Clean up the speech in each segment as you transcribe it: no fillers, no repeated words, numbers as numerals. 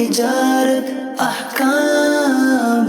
تجارت احکام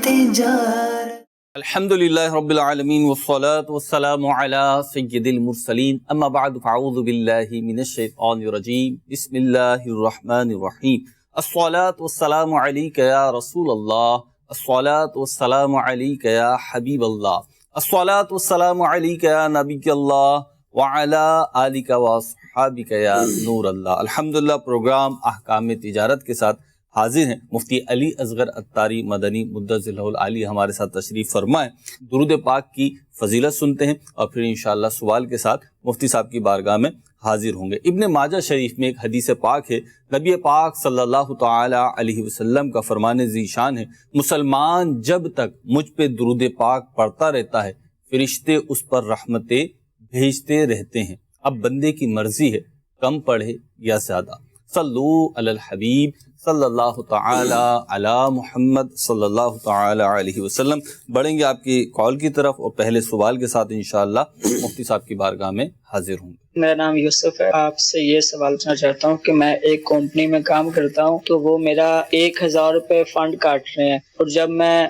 تجارت. الحمدللہ رب العالمین والصلاة والسلام علی سید المرسلین اما بعد فاعوذ باللہ من الشیطان الرجیم بسم اللہ الرحمن الرحیم. الصلاة والسلام علیک یا رسول اللہ، الصلاة والسلام علیک یا حبیب اللہ، الصلاة والسلام علیک یا نبی اللہ وعلی آلک واصحابک یا نور اللہ. الحمدللہ پروگرام احکام تجارت کے ساتھ حاضر ہیں. مفتی علی اصغر عطاری مدنی مدثر العالی ہمارے ساتھ تشریف فرمائیں. درود پاک کی فضیلت سنتے ہیں اور پھر انشاءاللہ سوال کے ساتھ مفتی صاحب کی بارگاہ میں حاضر ہوں گے. ابن ماجہ شریف میں ایک حدیث پاک ہے، نبی پاک صلی اللہ تعالی علیہ وسلم کا فرمان ذیشان ہے، مسلمان جب تک مجھ پہ درود پاک پڑھتا رہتا ہے فرشتے اس پر رحمتیں بھیجتے رہتے ہیں. اب بندے کی مرضی ہے کم پڑھے یا زیادہ. صلو علی الحبیب صلی اللہ تعالی علی محمد صلی اللہ تعالی علیہ وسلم. بڑھیں گے آپ کی کال کی طرف اور پہلے سوال کے ساتھ انشاءاللہ مفتی صاحب کی بارگاہ میں حاضر ہوں گے. میرا نام یوسف ہے. آپ سے یہ سوال پوچھنا چاہتا ہوں کہ میں ایک کمپنی میں کام کرتا ہوں تو وہ میرا 1000 روپے فنڈ کاٹ رہے ہیں، اور جب میں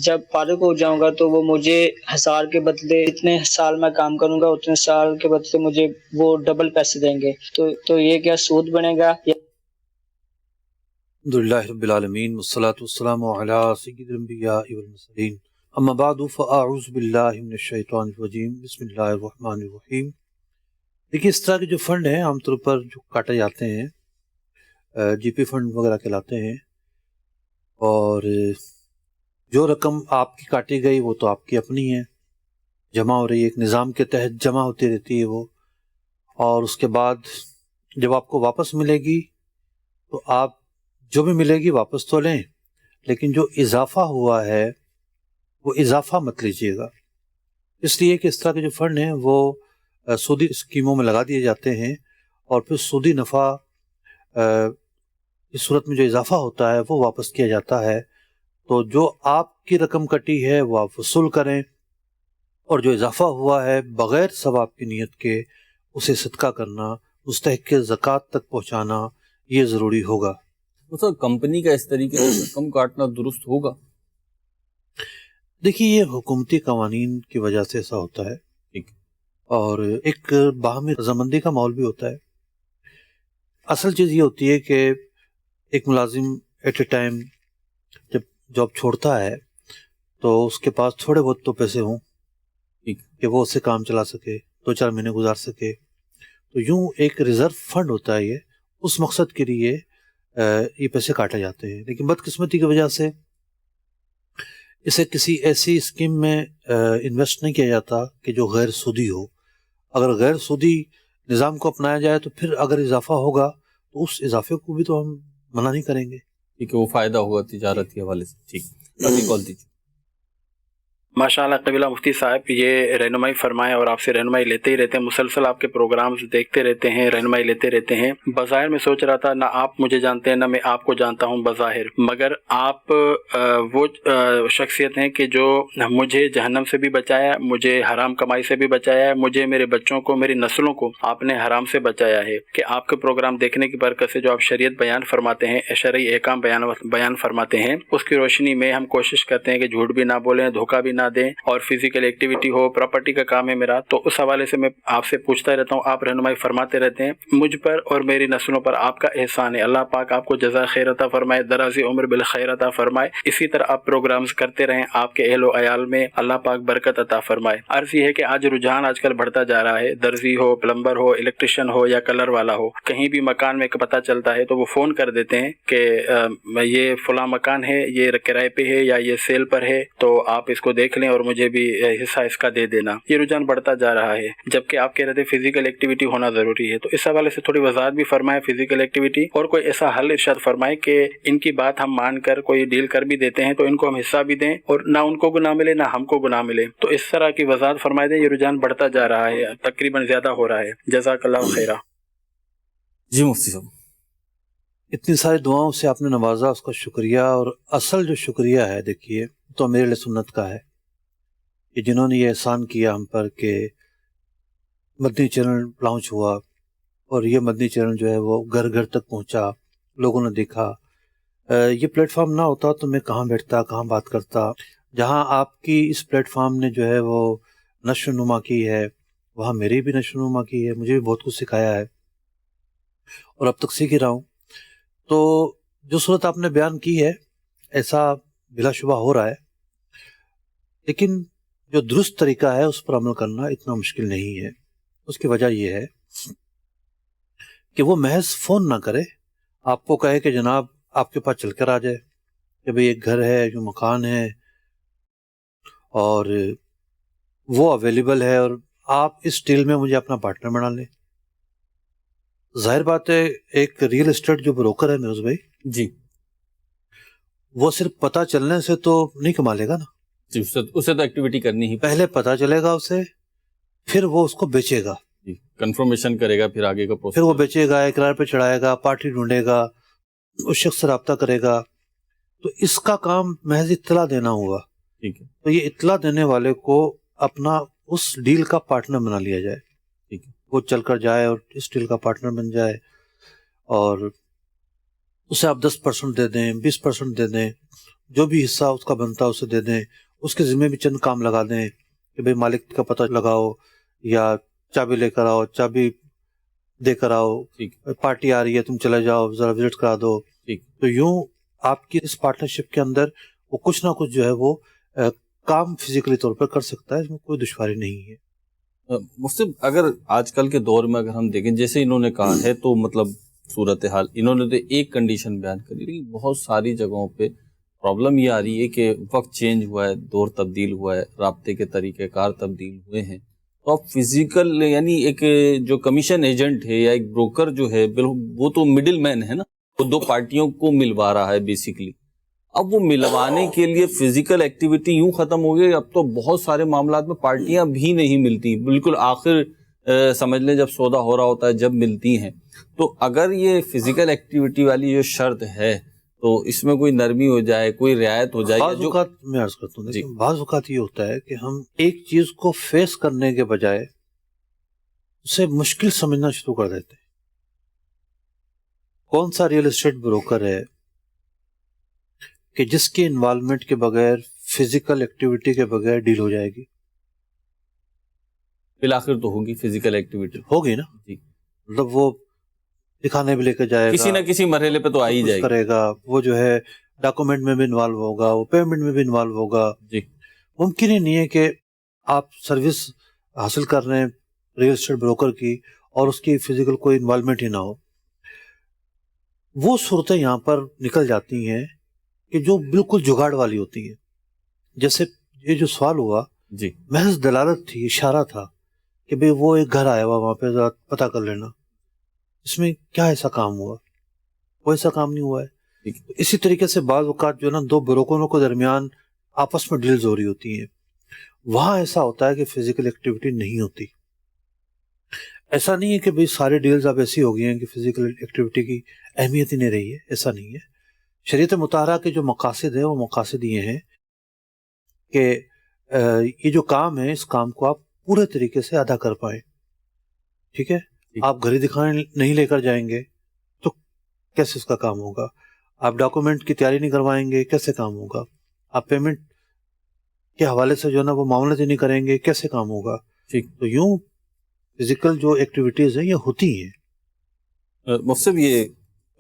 جب فارغ ہو جاؤں گا تو وہ مجھے 1000 کے بدلے اتنے سال میں کام کروں گا اتنے سال کے بدلے مجھے وہ ڈبل پیسے دیں گے، تو یہ کیا سود بنے گا؟ الحمدللہ رب العالمین والصلاة والسلام علی سید الانبیاء والمرسلین اما بعد فاعوذ باللہ من الشیطان الرجیم بسم اللہ الرحمن الرحیم. دیکھیے اس طرح کے جو فنڈ ہیں عام طور پر جو کاٹے جاتے ہیں جی پی فنڈ وغیرہ کہلاتے ہیں، اور جو رقم آپ کی کاٹی گئی وہ تو آپ کی اپنی ہے، جمع ہو رہی ہے، ایک نظام کے تحت جمع ہوتی رہتی ہے وہ، اور اس کے بعد جب آپ کو واپس ملے گی تو آپ جو بھی ملے گی واپس تو لیں، لیکن جو اضافہ ہوا ہے وہ اضافہ مت لیجیے گا، اس لیے کہ اس طرح کے جو فنڈ ہیں وہ سودی اسکیموں میں لگا دیے جاتے ہیں، اور پھر سودی نفع اس صورت میں جو اضافہ ہوتا ہے وہ واپس کیا جاتا ہے. تو جو آپ کی رقم کٹی ہے وہ آپ وصول کریں، اور جو اضافہ ہوا ہے بغیر ثواب کی نیت کے اسے صدقہ کرنا، مستحق زکوٰۃ تک پہنچانا یہ ضروری ہوگا. سر کمپنی کا اس طریقے سے رقم کاٹنا درست ہوگا؟ دیکھیے یہ حکومتی قوانین کی وجہ سے ایسا ہوتا ہے، اور ایک باہمی رضامندی کا ماحول بھی ہوتا ہے. اصل چیز یہ ہوتی ہے کہ ایک ملازم ایٹ اے ٹائم جب جاب چھوڑتا ہے تو اس کے پاس تھوڑے بہت تو پیسے ہوں کہ وہ اسے کام چلا سکے، 2-4 مہینے گزار سکے. تو یوں ایک ریزرو فنڈ ہوتا ہے، یہ اس مقصد کے لیے یہ پیسے کاٹے جاتے ہیں. لیکن بدقسمتی کی وجہ سے اسے کسی ایسی اسکیم میں انویسٹ نہیں کیا جاتا کہ جو غیر سودی ہو. اگر غیر سودی نظام کو اپنایا جائے تو پھر اگر اضافہ ہوگا تو اس اضافے کو بھی تو ہم منع نہیں کریں گے، ٹھیک ہے، وہ فائدہ ہوگا تجارت کے حوالے سے. ٹھیک، اگلی کال دیجیے. ماشاء اللہ قبیلہ مفتی صاحب یہ رہنمائی فرمائیں، اور آپ سے رہنمائی لیتے ہی رہتے ہیں، مسلسل آپ کے پروگرامز دیکھتے رہتے ہیں، رہنمائی لیتے رہتے ہیں. بظاہر میں سوچ رہا تھا نہ آپ مجھے جانتے ہیں نہ میں آپ کو جانتا ہوں بظاہر، مگر آپ وہ شخصیت ہیں کہ جو مجھے جہنم سے بھی بچایا، مجھے حرام کمائی سے بھی بچایا ہے، مجھے میرے بچوں کو میری نسلوں کو آپ نے حرام سے بچایا ہے. کہ آپ کے پروگرام دیکھنے کی برکت سے جو آپ شریعت بیان فرماتے ہیں، شرعی احکام بیان فرماتے ہیں، اس کی روشنی میں ہم کوشش کرتے ہیں کہ جھوٹ بھی نہ بولیں، دھوکہ بھی نہ دیں، اور فزیکل ایکٹیویٹی ہو، پراپرٹی کا کام ہے میرا، تو اس حوالے سے میں آپ سے پوچھتا رہتا ہوں. آپ رہنمائی فرماتے رہتے ہیں، مجھ پر اور میری نسلوں پر آپ کا احسان ہے. اللہ پاک آپ کو جزا خیر عطا فرمائے، درازی عمر بالخیر عطا فرمائے. اسی طرح آپ پروگرامز کرتے رہیں، آپ کے اہل و عیال میں اللہ پاک برکت عطا فرمائے. عرض یہ ہے کہ آج رجحان آج کل بڑھتا جا رہا ہے، درزی ہو، پلمبر ہو، الیکٹریشین ہو یا کلر والا ہو، کہیں بھی مکان میں پتہ چلتا ہے تو وہ فون کر دیتے ہیں کہ یہ فلاں مکان ہے، یہ کرائے پہ ہے یا یہ سیل پر ہے، تو آپ اس کو دیکھ لیں اور مجھے بھی حصہ اس کا دے دینا. یہ رجحان بڑھتا جا رہا ہے، جبکہ آپ کہہ رہے تھے فزیکل ایکٹیویٹی ہونا ضروری ہے. تو اس حوالے سے تھوڑی وضاحت بھی فرمائیں فزیکل ایکٹیویٹی، اور کوئی ایسا حل ارشاد فرمائیں کہ ان کی بات ہم مان کر کوئی ڈیل کر بھی دیتے ہیں تو ان کو ہم حصہ بھی دیں، اور نہ ان کو گناہ ملے نہ ہم کو گناہ ملے. تو اس طرح کی وضاحت فرمائے دیں. یہ رجحان بڑھتا جا رہا ہے، تقریباً زیادہ ہو رہا ہے. جزاک اللہ خیرہ. جی مفتی صاحب، اتنی ساری دعاؤں سے آپ نے نوازا، اس کا شکریہ. اور اصل جو شکریہ ہے دیکھیے تو میرے لیے سنت کا ہے کہ جنہوں نے یہ احسان کیا ہم پر کہ مدنی چینل لانچ ہوا، اور یہ مدنی چینل جو ہے وہ گھر گھر تک پہنچا، لوگوں نے دیکھا. یہ پلیٹ فارم نہ ہوتا تو میں کہاں بیٹھتا, کہاں بات کرتا. جہاں آپ کی اس پلیٹ فارم نے جو ہے وہ نشو و نما کی ہے, وہاں میری بھی نشو و نما کی ہے, مجھے بھی بہت کچھ سکھایا ہے اور اب تک سیکھ ہی رہا ہوں. تو جو صورت آپ نے بیان کی ہے ایسا بلا شبہ ہو رہا ہے, لیکن جو درست طریقہ ہے اس پر عمل کرنا اتنا مشکل نہیں ہے. اس کی وجہ یہ ہے کہ وہ محض فون نہ کرے, آپ کو کہے کہ جناب آپ کے پاس چل کر آ جائے کہ بھئی ایک گھر ہے, جو مکان ہے اور وہ اویلیبل ہے اور آپ اس ڈیل میں مجھے اپنا پارٹنر بنا لیں. ظاہر بات ہے ایک ریئل اسٹیٹ جو بروکر ہے میوز بھائی جی وہ صرف پتہ چلنے سے تو نہیں کما لے گا نا, جی, اسے تو ایکٹیویٹی کرنی ہی پہلے پتہ چلے گا اسے, پھر وہ اس کو بیچے گا, جی, کنفرمیشن کرے گا, پھر آگے کا پھر وہ پروسیس. بیچے گا, اقرار پہ چڑھائے گا, پارٹی ڈھونڈے گا, اس شخص سے رابطہ کرے گا. تو اس کا کام محض اطلاع دینا ہوا. ٹھیک ہے, تو یہ اطلاع دینے والے کو اپنا اس ڈیل کا پارٹنر بنا لیا جائے. ٹھیک ہے, وہ چل کر جائے اور اس ڈیل کا پارٹنر بن جائے اور اسے آپ 10% دے دیں, 20% دے دیں, جو بھی حصہ اس کا بنتا ہے اسے دے دیں. اس کے ذمہ بھی چند کام لگا دیں کہ بھئی مالک کا پتہ لگاؤ, یا چابی لے کر آؤ, چابی دے کر آؤ, ٹھیک, پارٹی آ رہی ہے تم چلے جاؤ ذرا وزٹ کرا دو. ٹھیک. تو یوں آپ کی اس پارٹنرشپ کے اندر وہ کچھ نہ کچھ جو ہے وہ کام فزیکلی طور پر کر سکتا ہے, اس میں کوئی دشواری نہیں ہے. مفتی اگر آج کل کے دور میں اگر ہم دیکھیں جیسے انہوں نے کہا ہے تو مطلب صورتحال انہوں نے تو ایک کنڈیشن بیان کری, لیکن بہت ساری جگہوں پہ پرابلم یہ آ رہی ہے کہ وقت چینج ہوا ہے, دور تبدیل ہوا ہے, رابطے کے طریقہ کار تبدیل ہوئے ہیں. تو اب فزیکل یعنی ایک جو کمیشن ایجنٹ ہے یا ایک بروکر جو ہے وہ تو مڈل مین ہے نا, وہ دو پارٹیوں کو ملوا رہا ہے بیسیکلی. اب وہ ملوانے کے لیے فزیکل ایکٹیویٹی یوں ختم ہو گئی, اب تو بہت سارے معاملات میں پارٹیاں بھی نہیں ملتی, بالکل آخر سمجھ لیں جب سودا ہو رہا ہوتا ہے جب ملتی ہیں. تو اگر یہ فزیکل ایکٹیویٹی والی جو شرط ہے تو اس میں کوئی نرمی ہو جائے, کوئی رعایت ہو جائے. بعض اوقات میں عرض کرتا ہوں, بعض اوقات یہ ہوتا ہے کہ ہم ایک چیز کو فیس کرنے کے بجائے اسے مشکل سمجھنا شروع کر دیتے ہیں. کون سا ریئل اسٹیٹ بروکر ہے کہ جس کی انوالومنٹ کے بغیر, فزیکل ایکٹیویٹی کے بغیر ڈیل ہو جائے گی؟ بالآخر تو ہوگی فزیکل ایکٹیویٹی, ہوگی نا. جی, مطلب وہ دکھانے بھی لے کے جائے گا, کسی نہ کسی مرحلے پہ تو آ ہی جائے کرے گا, وہ جو ہے ڈاکومنٹ میں بھی انوالو ہوگا, وہ پیمنٹ میں بھی انوالو ہوگا. جی, ممکن ہی نہیں ہے کہ آپ سروس حاصل کر رہے ہیں ریئل اسٹیٹ بروکر کی اور اس کی فزیکل کوئی انوالومنٹ ہی نہ ہو. وہ صورتیں یہاں پر نکل جاتی ہیں کہ جو بالکل جگاڑ والی ہوتی ہیں. جیسے یہ جو سوال ہوا جی, محض دلالت تھی, اشارہ تھا کہ بھئی وہ ایک گھر آیا ہوا, وہاں پہ ذرا پتہ کر لینا. اس میں کیا ایسا کام ہوا؟ کوئی ایسا کام نہیں ہوا ہے. اسی طریقے سے بعض اوقات جو ہے نا دو بروکروں کے درمیان آپس میں ڈیلز ہو رہی ہوتی ہیں, وہاں ایسا ہوتا ہے کہ فزیکل ایکٹیویٹی نہیں ہوتی. ایسا نہیں ہے کہ بھئی سارے ڈیلز اب ایسی ہو گئی ہیں کہ فزیکل ایکٹیویٹی کی اہمیت ہی نہیں رہی ہے, ایسا نہیں ہے. شریعت مطہرہ کے جو مقاصد ہیں وہ مقاصد یہ ہیں کہ یہ جو کام ہے اس کام کو آپ پورے طریقے سے ادا کر پائیں. ٹھیک ہے, آپ گھڑی دکھانے نہیں لے کر جائیں گے تو کیسے اس کا کام ہوگا؟ آپ ڈاکومنٹ کی تیاری نہیں کروائیں گے, کیسے کام ہوگا؟ آپ پیمنٹ کے حوالے سے جو ہے نا وہ معاملات ہی نہیں کریں گے, کیسے کام ہوگا؟ ٹھیک. تو یوں فزیکل جو ایکٹیویٹیز ہیں یہ ہوتی ہیں. مفصل یہ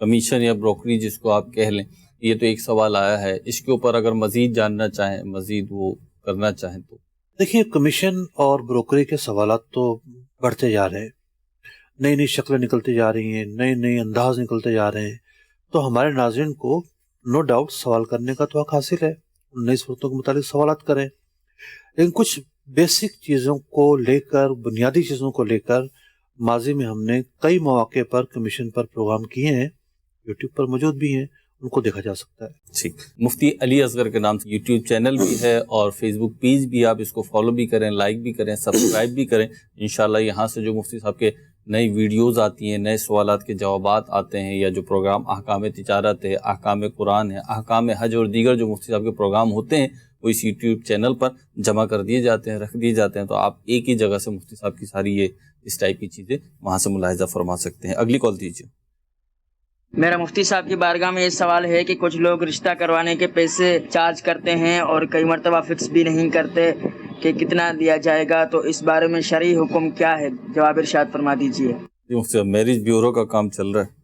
کمیشن یا بروکری جس کو آپ کہہ لیں, یہ تو ایک سوال آیا ہے, اس کے اوپر اگر مزید جاننا چاہیں, مزید وہ کرنا چاہیں تو دیکھیے کمیشن اور بروکری کے سوالات تو بڑھتے جا رہے ہیں, نئی نئی شکلیں نکلتی جا رہی ہیں, نئے نئے انداز نکلتے جا رہے ہیں. تو ہمارے ناظرین کو نو ڈاؤٹ سوال کرنے کا تو حق حاصل ہے, نئی صورتوں کے متعلق سوالات کریں, لیکن کچھ بیسک چیزوں کو لے کر, بنیادی چیزوں کو لے کر ماضی میں ہم نے کئی مواقع پر کمیشن پر پروگرام کیے ہیں, یوٹیوب پر موجود بھی ہیں, ان کو دیکھا جا سکتا ہے. ٹھیک. مفتی علی اصغر کے نام سے یوٹیوب چینل بھی ہے اور فیس بک پیج بھی, آپ اس کو فالو بھی کریں, لائک بھی کریں, سبسکرائب بھی کریں. انشاءاللہ یہاں سے جو مفتی صاحب کے نئی ویڈیوز آتی ہیں, نئے سوالات کے جوابات آتے ہیں, یا جو پروگرام احکام تجارت ہے, احکام قرآن ہے, احکام حج اور دیگر جو مفتی صاحب کے پروگرام ہوتے ہیں وہ اس یوٹیوب چینل پر جمع کر دیے جاتے ہیں, رکھ دیے جاتے ہیں. تو آپ ایک ہی جگہ سے مفتی صاحب کی ساری یہ اس ٹائپ کی چیزیں وہاں سے ملاحظہ فرما سکتے ہیں. اگلی کال دیجیے. میرا مفتی صاحب کی بارگاہ میں یہ سوال ہے کہ کچھ لوگ رشتہ کروانے کے پیسے چارج کرتے ہیں اور کئی مرتبہ فکس بھی نہیں کرتے کہ کتنا دیا جائے گا، تو اس بارے میں شرعی حکم کیا ہے؟ جواب ارشاد فرما دیجیے۔ میرج بیورو کا کام چل رہا ہے۔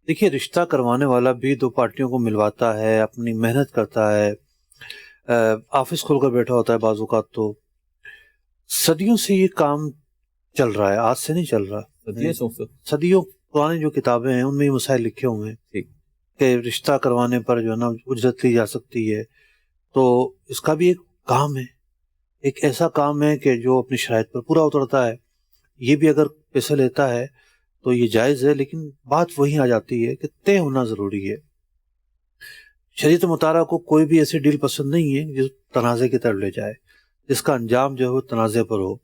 دیکھیے، رشتہ کروانے والا بھی دو پارٹیوں کو ملواتا ہے، اپنی محنت کرتا ہے، آفس کھول کر بیٹھا ہوتا ہے، بعض اوقات تو صدیوں سے یہ کام چل رہا ہے، آج سے نہیں چل رہا، صدیوں پرانی جو کتابیں ہیں ان میں یہ مسائل لکھے ہوئے ہیں کہ رشتہ کروانے پر جو ہے نا اجرت لی جا سکتی ہے۔ تو اس کا بھی ایک کام ہے، ایک ایسا کام ہے کہ جو اپنی شرائط پر پورا اترتا ہے، یہ بھی اگر پیسے لیتا ہے تو یہ جائز ہے، لیکن بات وہیں آ جاتی ہے کہ طے ہونا ضروری ہے۔ شریعت مطالعہ کو کوئی بھی ایسی ڈیل پسند نہیں ہے جو تنازع کی طرف لے جائے، جس کا انجام جو ہے وہ تنازع پر ہو۔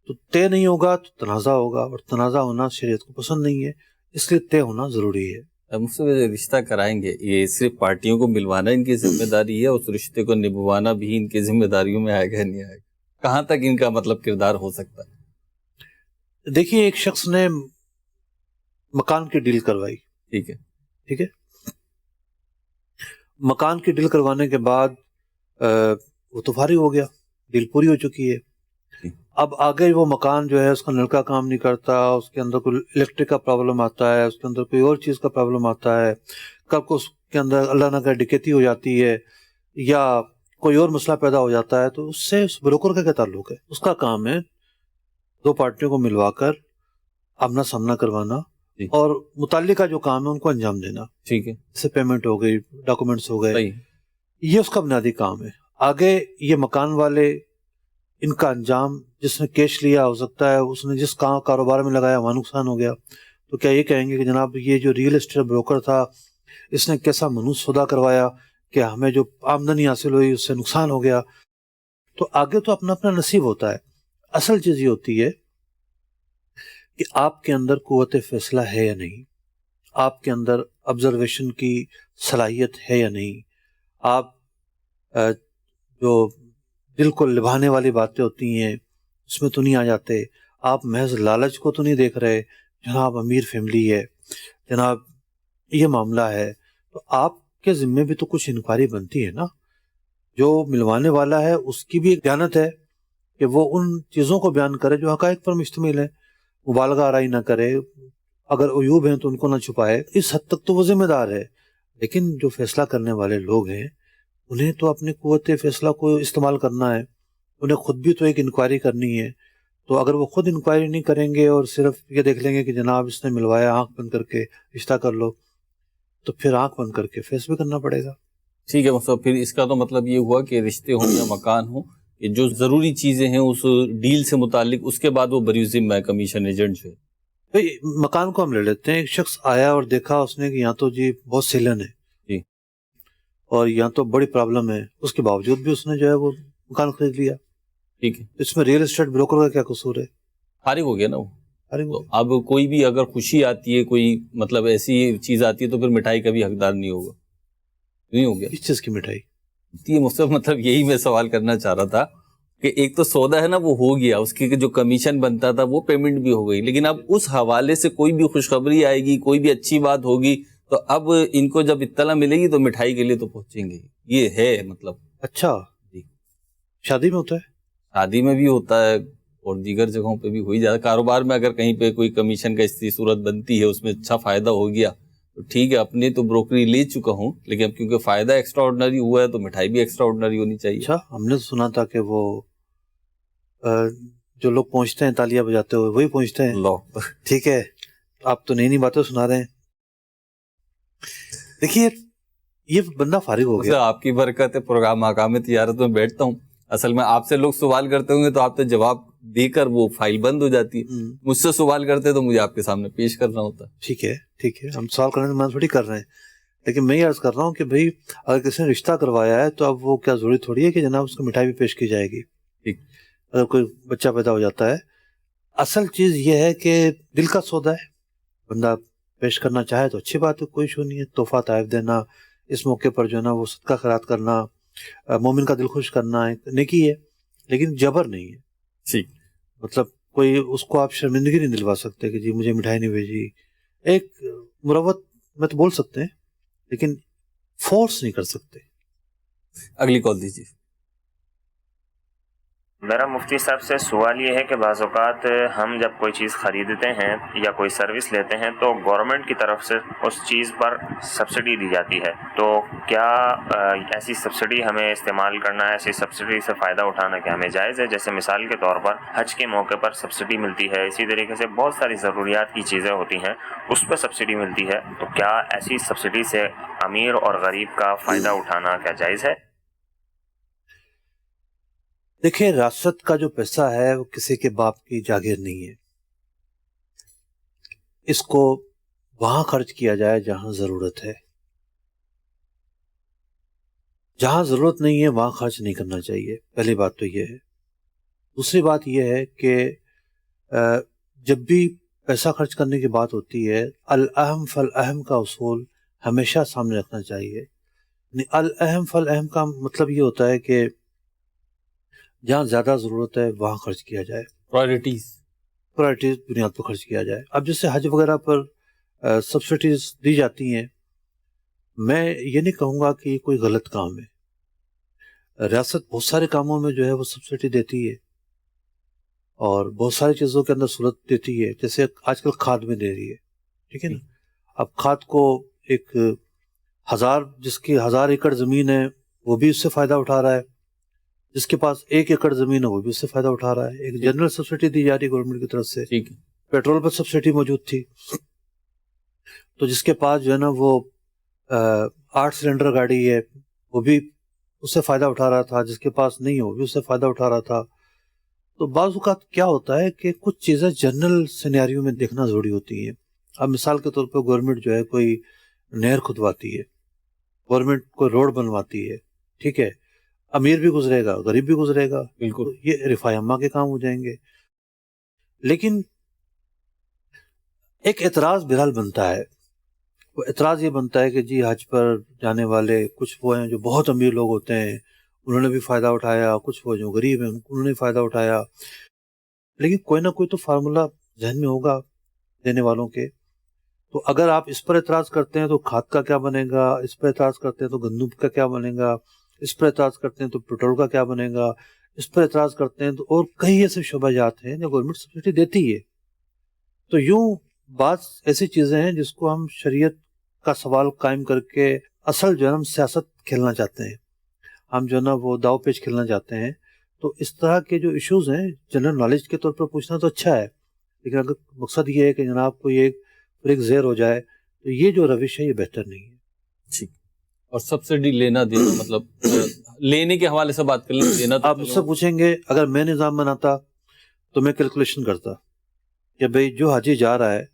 تو طے نہیں ہوگا تو تنازع ہوگا، اور تنازع ہونا شریعت کو پسند نہیں ہے، اس لیے طے ہونا ضروری ہے۔ مجھ سے رشتہ کرائیں گے، یہ صرف پارٹیوں کو ملوانا ان کی ذمہ داری ہے، اس رشتے کو نبھوانا بھی ان کی ذمہ داریوں میں آئے گا نہیں آئے گا؟ کہاں تک ان کا مطلب کردار ہو سکتا ہے؟ دیکھیے، ایک شخص نے مکان کی ڈیل کروائی، ٹھیک ہے، مکان کی ڈیل کروانے کے بعد وہ تو فارغ ہو گیا، ڈیل پوری ہو چکی ہے۔ اب آگے وہ مکان جو ہے اس کا نلکا کام نہیں کرتا، اس کے اندر کوئی الیکٹرک کا پرابلم آتا ہے، اس کے اندر کوئی اور چیز کا پرابلم آتا ہے، کب کو اس کے اندر اللہ نہ کرے ڈکیتی ہو جاتی ہے یا کوئی اور مسئلہ پیدا ہو جاتا ہے، تو اس سے اس بروکر کا کیا تعلق ہے؟ اس کا کام ہے دو پارٹیوں کو ملوا کر آمنا سامنا کروانا اور متعلقہ جو کام ہے ان کو انجام دینا، ٹھیک ہے، جیسے پیمنٹ ہو گئی، ڈاکومنٹس ہو گئے، یہ اس کا بنیادی کام ہے۔ آگے یہ مکان والے ان کا انجام، جس نے کیش لیا ہو سکتا ہے اس نے جس کاروبار میں لگایا وہاں نقصان ہو گیا، تو کیا یہ کہیں گے کہ جناب یہ جو ریئل اسٹیٹ بروکر تھا اس نے کیسا منحوس سودا کروایا کہ ہمیں جو آمدنی حاصل ہوئی اس سے نقصان ہو گیا؟ تو آگے تو اپنا اپنا نصیب ہوتا ہے۔ اصل چیز یہ ہوتی ہے کہ آپ کے اندر قوت فیصلہ ہے یا نہیں، آپ کے اندر آبزرویشن کی صلاحیت ہے یا نہیں، آپ جو دل کو لبھانے والی باتیں ہوتی ہیں اس میں تو نہیں آ جاتے، آپ محض لالچ کو تو نہیں دیکھ رہے، جناب امیر فیملی ہے، جناب یہ معاملہ ہے، تو آپ کے ذمے بھی تو کچھ انکوائری بنتی ہے نا۔ جو ملوانے والا ہے اس کی بھی ایک دیانت ہے کہ وہ ان چیزوں کو بیان کرے جو حقائق پر مشتمل ہے، مبالغہ آرائی نہ کرے، اگر عیوب ہیں تو ان کو نہ چھپائے، اس حد تک تو وہ ذمہ دار ہے۔ لیکن جو فیصلہ کرنے والے لوگ ہیں انہیں تو اپنی قوت فیصلہ کو استعمال کرنا ہے، انہیں خود بھی تو ایک انکوائری کرنی ہے۔ تو اگر وہ خود انکوائری نہیں کریں گے اور صرف یہ دیکھ لیں گے کہ جناب اس نے ملوایا، آنکھ بند کر کے رشتہ کر لو، تو پھر آنکھ بند کر کے فیس بھی کرنا پڑے گا۔ ٹھیک ہے مصطفیٰ، پھر اس کا تو مطلب یہ ہوا کہ رشتے ہوں یا مکان ہوں، کہ جو ضروری چیزیں ہیں اس ڈیل سے متعلق، اس کے بعد وہ بری ذمہ ہے کمیشن ایجنٹ جو ہے۔ بھئی مکان کو ہم لے لیتے ہیں، ایک شخص آیا اور دیکھا اس نے کہ یہاں تو جی بہت سیلن ہے جی، اور یہاں تو بڑی پرابلم ہے، اس کے باوجود بھی اس نے جو ہے وہ مکان خرید لیا، ٹھیک ہے، اس میں ریئل اسٹیٹ بروکر کا کیا قصور ہے؟ فارغ ہو گیا نا وہ۔ فارغ ہو تو اب کوئی بھی اگر خوشی آتی ہے، کوئی مطلب ایسی چیز آتی ہے، تو پھر مٹھائی کا بھی حقدار نہیں ہوگا، نہیں ہو گیا؟ اس چیز کی مٹھائی یہ مطلب یہی میں سوال کرنا چاہ رہا تھا کہ ایک تو سودا ہے نا وہ ہو گیا، اس کی جو کمیشن بنتا تھا وہ پیمنٹ بھی ہو گئی، لیکن اب اس حوالے سے کوئی بھی خوشخبری آئے گی، کوئی بھی اچھی بات ہوگی، تو اب ان کو جب اطلاع ملے گی تو مٹھائی کے لیے تو پہنچیں گے، یہ ہے مطلب۔ اچھا جی، شادی میں ہوتا ہے، شادی میں بھی ہوتا ہے اور دیگر جگہوں پہ بھی ہو ہی جاتا ہے۔ کاروبار میں اگر کہیں پہ کوئی کمیشن کا اس صورت بنتی ہے، اس میں اچھا فائدہ ہو گیا تو ٹھیک ہے، اپنے تو بروکری لے چکا ہوں، لیکن اب کیونکہ فائدہ ایکسٹرا آرڈنری ہوا ہے تو مٹھائی بھی ایکسٹرا آرڈنری ہونی چاہیے۔ اچھا ہم نے سنا تھا کہ وہ جو لوگ پہنچتے ہیں تالیاں بجاتے ہوئے وہی پہنچتے ہیں، اللہ، ٹھیک ہے، آپ تو نئی باتیں سنا رہے ہیں۔ دیکھیے یہ بندہ فارغ ہو گیا، آپ کی برکت ہے، پروگرام مقام تجارت میں بیٹھتا ہوں، اصل میں آپ سے لوگ سوال کرتے ہوں گے تو آپ تو جواب دے کر وہ فائل بند ہو جاتی ہے، مجھ سے سوال کرتے تو مجھے آپ کے سامنے پیش کرنا ہوتا ہے۔ ٹھیک ہے ٹھیک ہے، ہم سوال کرنے میں تھوڑی کر رہے ہیں، لیکن میں یہ عرض کر رہا ہوں کہ بھئی اگر کسی نے رشتہ کروایا ہے تو اب وہ کیا ضروری تھوڑی ہے کہ جناب اس کو مٹھائی بھی پیش کی جائے گی؟ ٹھیک، اگر کوئی بچہ پیدا ہو جاتا ہے، اصل چیز یہ ہے کہ دل کا سودا ہے، بندہ پیش کرنا چاہے تو اچھی بات ہے، کوئی ایشو نہیں ہے، تحفہ تحائف دینا، اس موقع پر جو ہے نا وہ صدقہ خیرات کرنا، مومن کا دل خوش کرنا ایک نیکی ہے، لیکن جبر نہیں ہے۔ ٹھیک، مطلب کوئی اس کو آپ شرمندگی نہیں دلوا سکتے کہ جی مجھے مٹھائی نہیں بھیجی، ایک مروت میں تو بول سکتے ہیں لیکن فورس نہیں کر سکتے. اگلی کال دیجیے. میرا مفتی صاحب سے سوال یہ ہے کہ بعض اوقات ہم جب کوئی چیز خریدتے ہیں یا کوئی سروس لیتے ہیں تو گورنمنٹ کی طرف سے اس چیز پر سبسڈی دی جاتی ہے، تو کیا ایسی سبسڈی ہمیں استعمال کرنا ہے، ایسی سبسڈی سے فائدہ اٹھانا کیا ہمیں جائز ہے؟ جیسے مثال کے طور پر حج کے موقع پر سبسڈی ملتی ہے، اسی طریقے سے بہت ساری ضروریات کی چیزیں ہوتی ہیں اس پہ سبسڈی ملتی ہے، تو کیا ایسی سبسڈی سے امیر اور غریب کا فائدہ اٹھانا کیا جائز ہے؟ دیکھیں، ریاست کا جو پیسہ ہے وہ کسی کے باپ کی جاگیر نہیں ہے. اس کو وہاں خرچ کیا جائے جہاں ضرورت ہے. جہاں ضرورت نہیں ہے وہاں خرچ نہیں کرنا چاہیے. پہلی بات تو یہ ہے. دوسری بات یہ ہے کہ جب بھی پیسہ خرچ کرنے کی بات ہوتی ہے، الاہم فالاہم کا اصول ہمیشہ سامنے رکھنا چاہیے. الاہم فالاہم کا مطلب یہ ہوتا ہے کہ جہاں زیادہ ضرورت ہے وہاں خرچ کیا جائے، پرائرٹیز بنیاد پر خرچ کیا جائے. اب جیسے حج وغیرہ پر سبسڈیز دی جاتی ہیں، میں یہ نہیں کہوں گا کہ یہ کوئی غلط کام ہے. ریاست بہت سارے کاموں میں جو ہے وہ سبسڈی دیتی ہے اور بہت ساری چیزوں کے اندر سہولت دیتی ہے. جیسے آج کل کھاد میں دے رہی ہے، ٹھیک ہے نا. اب کھاد کو ایک جس کی 1000 ایکڑ زمین ہے وہ بھی اس سے فائدہ اٹھا رہا ہے، جس کے پاس 1 ایکڑ زمین ہے وہ بھی اس سے فائدہ اٹھا رہا ہے. ایک جنرل سبسڈی دی جا رہی ہے گورنمنٹ کی طرف سے. ٹھیک ہے. پیٹرول پر سبسڈی موجود تھی، تو جس کے پاس جو ہے نا وہ 8 سلنڈر گاڑی ہے وہ بھی اس سے فائدہ اٹھا رہا تھا، جس کے پاس نہیں ہے وہ بھی اس سے فائدہ اٹھا رہا تھا. تو بعض اوقات کیا ہوتا ہے کہ کچھ چیزیں جنرل سینیریو میں دیکھنا ضروری ہوتی ہیں. اب مثال کے طور پہ گورنمنٹ جو ہے کوئی نہر کھدواتی ہے، گورنمنٹ کوئی روڈ بنواتی ہے، ٹھیک ہے. امیر بھی گزرے گا، غریب بھی گزرے گا، بالکل یہ رفاہ عامہ کے کام ہو جائیں گے. لیکن ایک اعتراض بہرحال بنتا ہے. وہ اعتراض یہ بنتا ہے کہ جی حج پر جانے والے کچھ وہ ہیں جو بہت امیر لوگ ہوتے ہیں، انہوں نے بھی فائدہ اٹھایا، کچھ وہ جو غریب ہیں انہوں نے فائدہ اٹھایا. لیکن کوئی نہ کوئی تو فارمولا ذہن میں ہوگا دینے والوں کے. تو اگر آپ اس پر اعتراض کرتے ہیں تو کھاد کا کیا بنے گا، اس پر اعتراض کرتے ہیں تو گندم کا کیا بنے گا، اس پر اعتراض کرتے ہیں تو پیٹرول کا کیا بنے گا، اس پر اعتراض کرتے ہیں تو اور کئی ایسے شعبہ جات ہیں جو گورنمنٹ سبسڈی دیتی ہے. تو یوں بعض ایسی چیزیں ہیں جس کو ہم شریعت کا سوال قائم کر کے اصل جو ہے ہم سیاست کھیلنا چاہتے ہیں، ہم جو ہے نا وہ داؤ پیچ کھیلنا چاہتے ہیں. تو اس طرح کے جو ایشوز ہیں جنرل نالج کے طور پر پوچھنا تو اچھا ہے، لیکن اگر مقصد یہ ہے کہ جناب کو یہ ایک زیر ہو جائے تو یہ جو روش ہے یہ بہتر نہیں ہے. ٹھیک. اور سبسڈی لینا دینا مطلب لینے کے حوالے سے بات کر لیں. دینا تو آپ مجھ سے پوچھیں گے اگر میں نظام بناتا تو میں کیلکولیشن کرتا کہ بھئی جو حاجی جا رہا ہے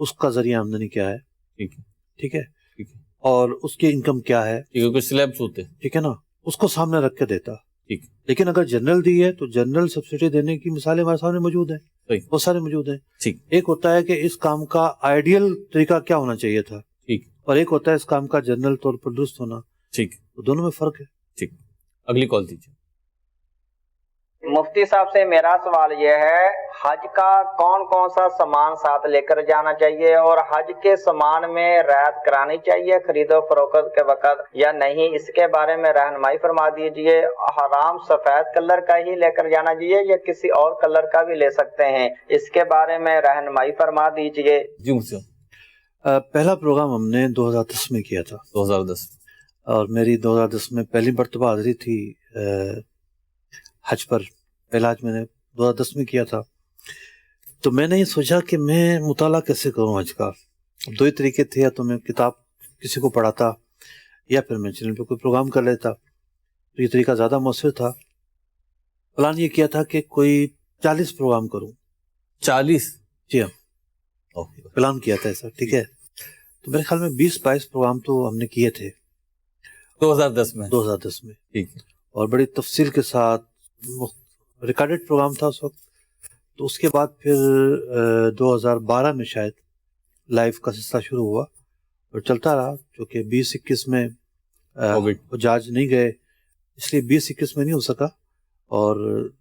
اس کا ذریعہ آمدنی کیا ہے، ٹھیک ہے ٹھیک ہے، ٹھیک ہے اور اس کی انکم کیا ہے، ٹھیک ہے. کچھ سلیبس ہوتے ہیں، ٹھیک ہے نا، اس کو سامنے رکھ کے دیتا. ٹھیک. لیکن اگر جنرل دی ہے تو جنرل سبسڈی دینے کی مثالیں ہمارے سامنے موجود ہیں، صحیح. بہت سارے موجود ہیں. ٹھیک ایک ہوتا ہے کہ اس کام کا آئیڈیل طریقہ کیا ہونا چاہیے تھا، ٹھیک اور ایک ہوتا ہے اس کام کا جنرل طور پر درست ہونا. ٹھیک. تو دونوں میں فرق ہے. ٹھیک. اگلی کال دیجیے. مفتی صاحب سے میرا سوال یہ ہے، حج کا کون کون سا سامان ساتھ لے کر جانا چاہیے اور حج کے سامان میں رعایت کرانی چاہیے خرید و فروخت کے وقت یا نہیں، اس کے بارے میں رہنمائی فرما دیجیے. حرام سفید کلر کا ہی لے کر جانا چاہیے یا کسی اور کلر کا بھی لے سکتے ہیں، اس کے بارے میں رہنمائی فرما دیجیے. جی مجھ سے پہلا پروگرام ہم نے 2010 میں کیا تھا، 2010، اور میری 2010 میں پہلی مرتبہ حاضری تھی حج پر. پہلا حج میں نے 2010 میں کیا تھا. تو میں نے یہ سوچا کہ میں مطالعہ کیسے کروں حج کا. دو ہی طریقے تھے، یا تو میں کتاب کسی کو پڑھاتا یا پھر میں چینل پہ کوئی پروگرام کر لیتا. تو یہ طریقہ زیادہ مؤثر تھا. پلان یہ کیا تھا کہ کوئی 40 پروگرام کروں. 40؟ جی ہاں، پلان کیا تھا ایسا، ٹھیک ہے. تو میرے خیال میں 20-22 پروگرام تو ہم نے کیے تھے 2010 میں. 2010 میں، ٹھیک ہے. اور بڑی تفصیل کے ساتھ ریکارڈڈ پروگرام تھا اس وقت. تو اس کے بعد پھر 2012 میں شاید لائیو کا سلسلہ شروع ہوا اور چلتا رہا، چونکہ 20-21 میں حجاج نہیں گئے، اس لیے 20-21 میں نہیں ہو سکا، اور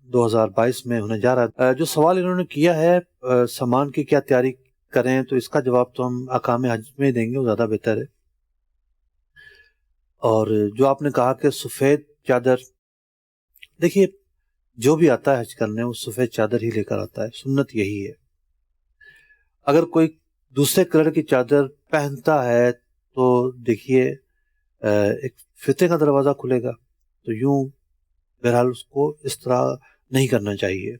2022 میں ہونے جا رہا ہے. جو سوال انہوں نے کیا ہے سامان کی کیا تیاری کریں تو اس کا جواب تو ہم احکام حج میں دیں گے، وہ زیادہ بہتر ہے۔ اور جو آپ نے کہا کہ سفید چادر، دیکھیے جو بھی آتا ہے حج کرنے وہ سفید چادر ہی لے کر آتا ہے، سنت یہی ہے۔ اگر کوئی دوسرے کلر کی چادر پہنتا ہے تو دیکھیے ایک فتنے کا دروازہ کھلے گا، تو یوں بہرحال اس کو اس طرح نہیں کرنا چاہیے۔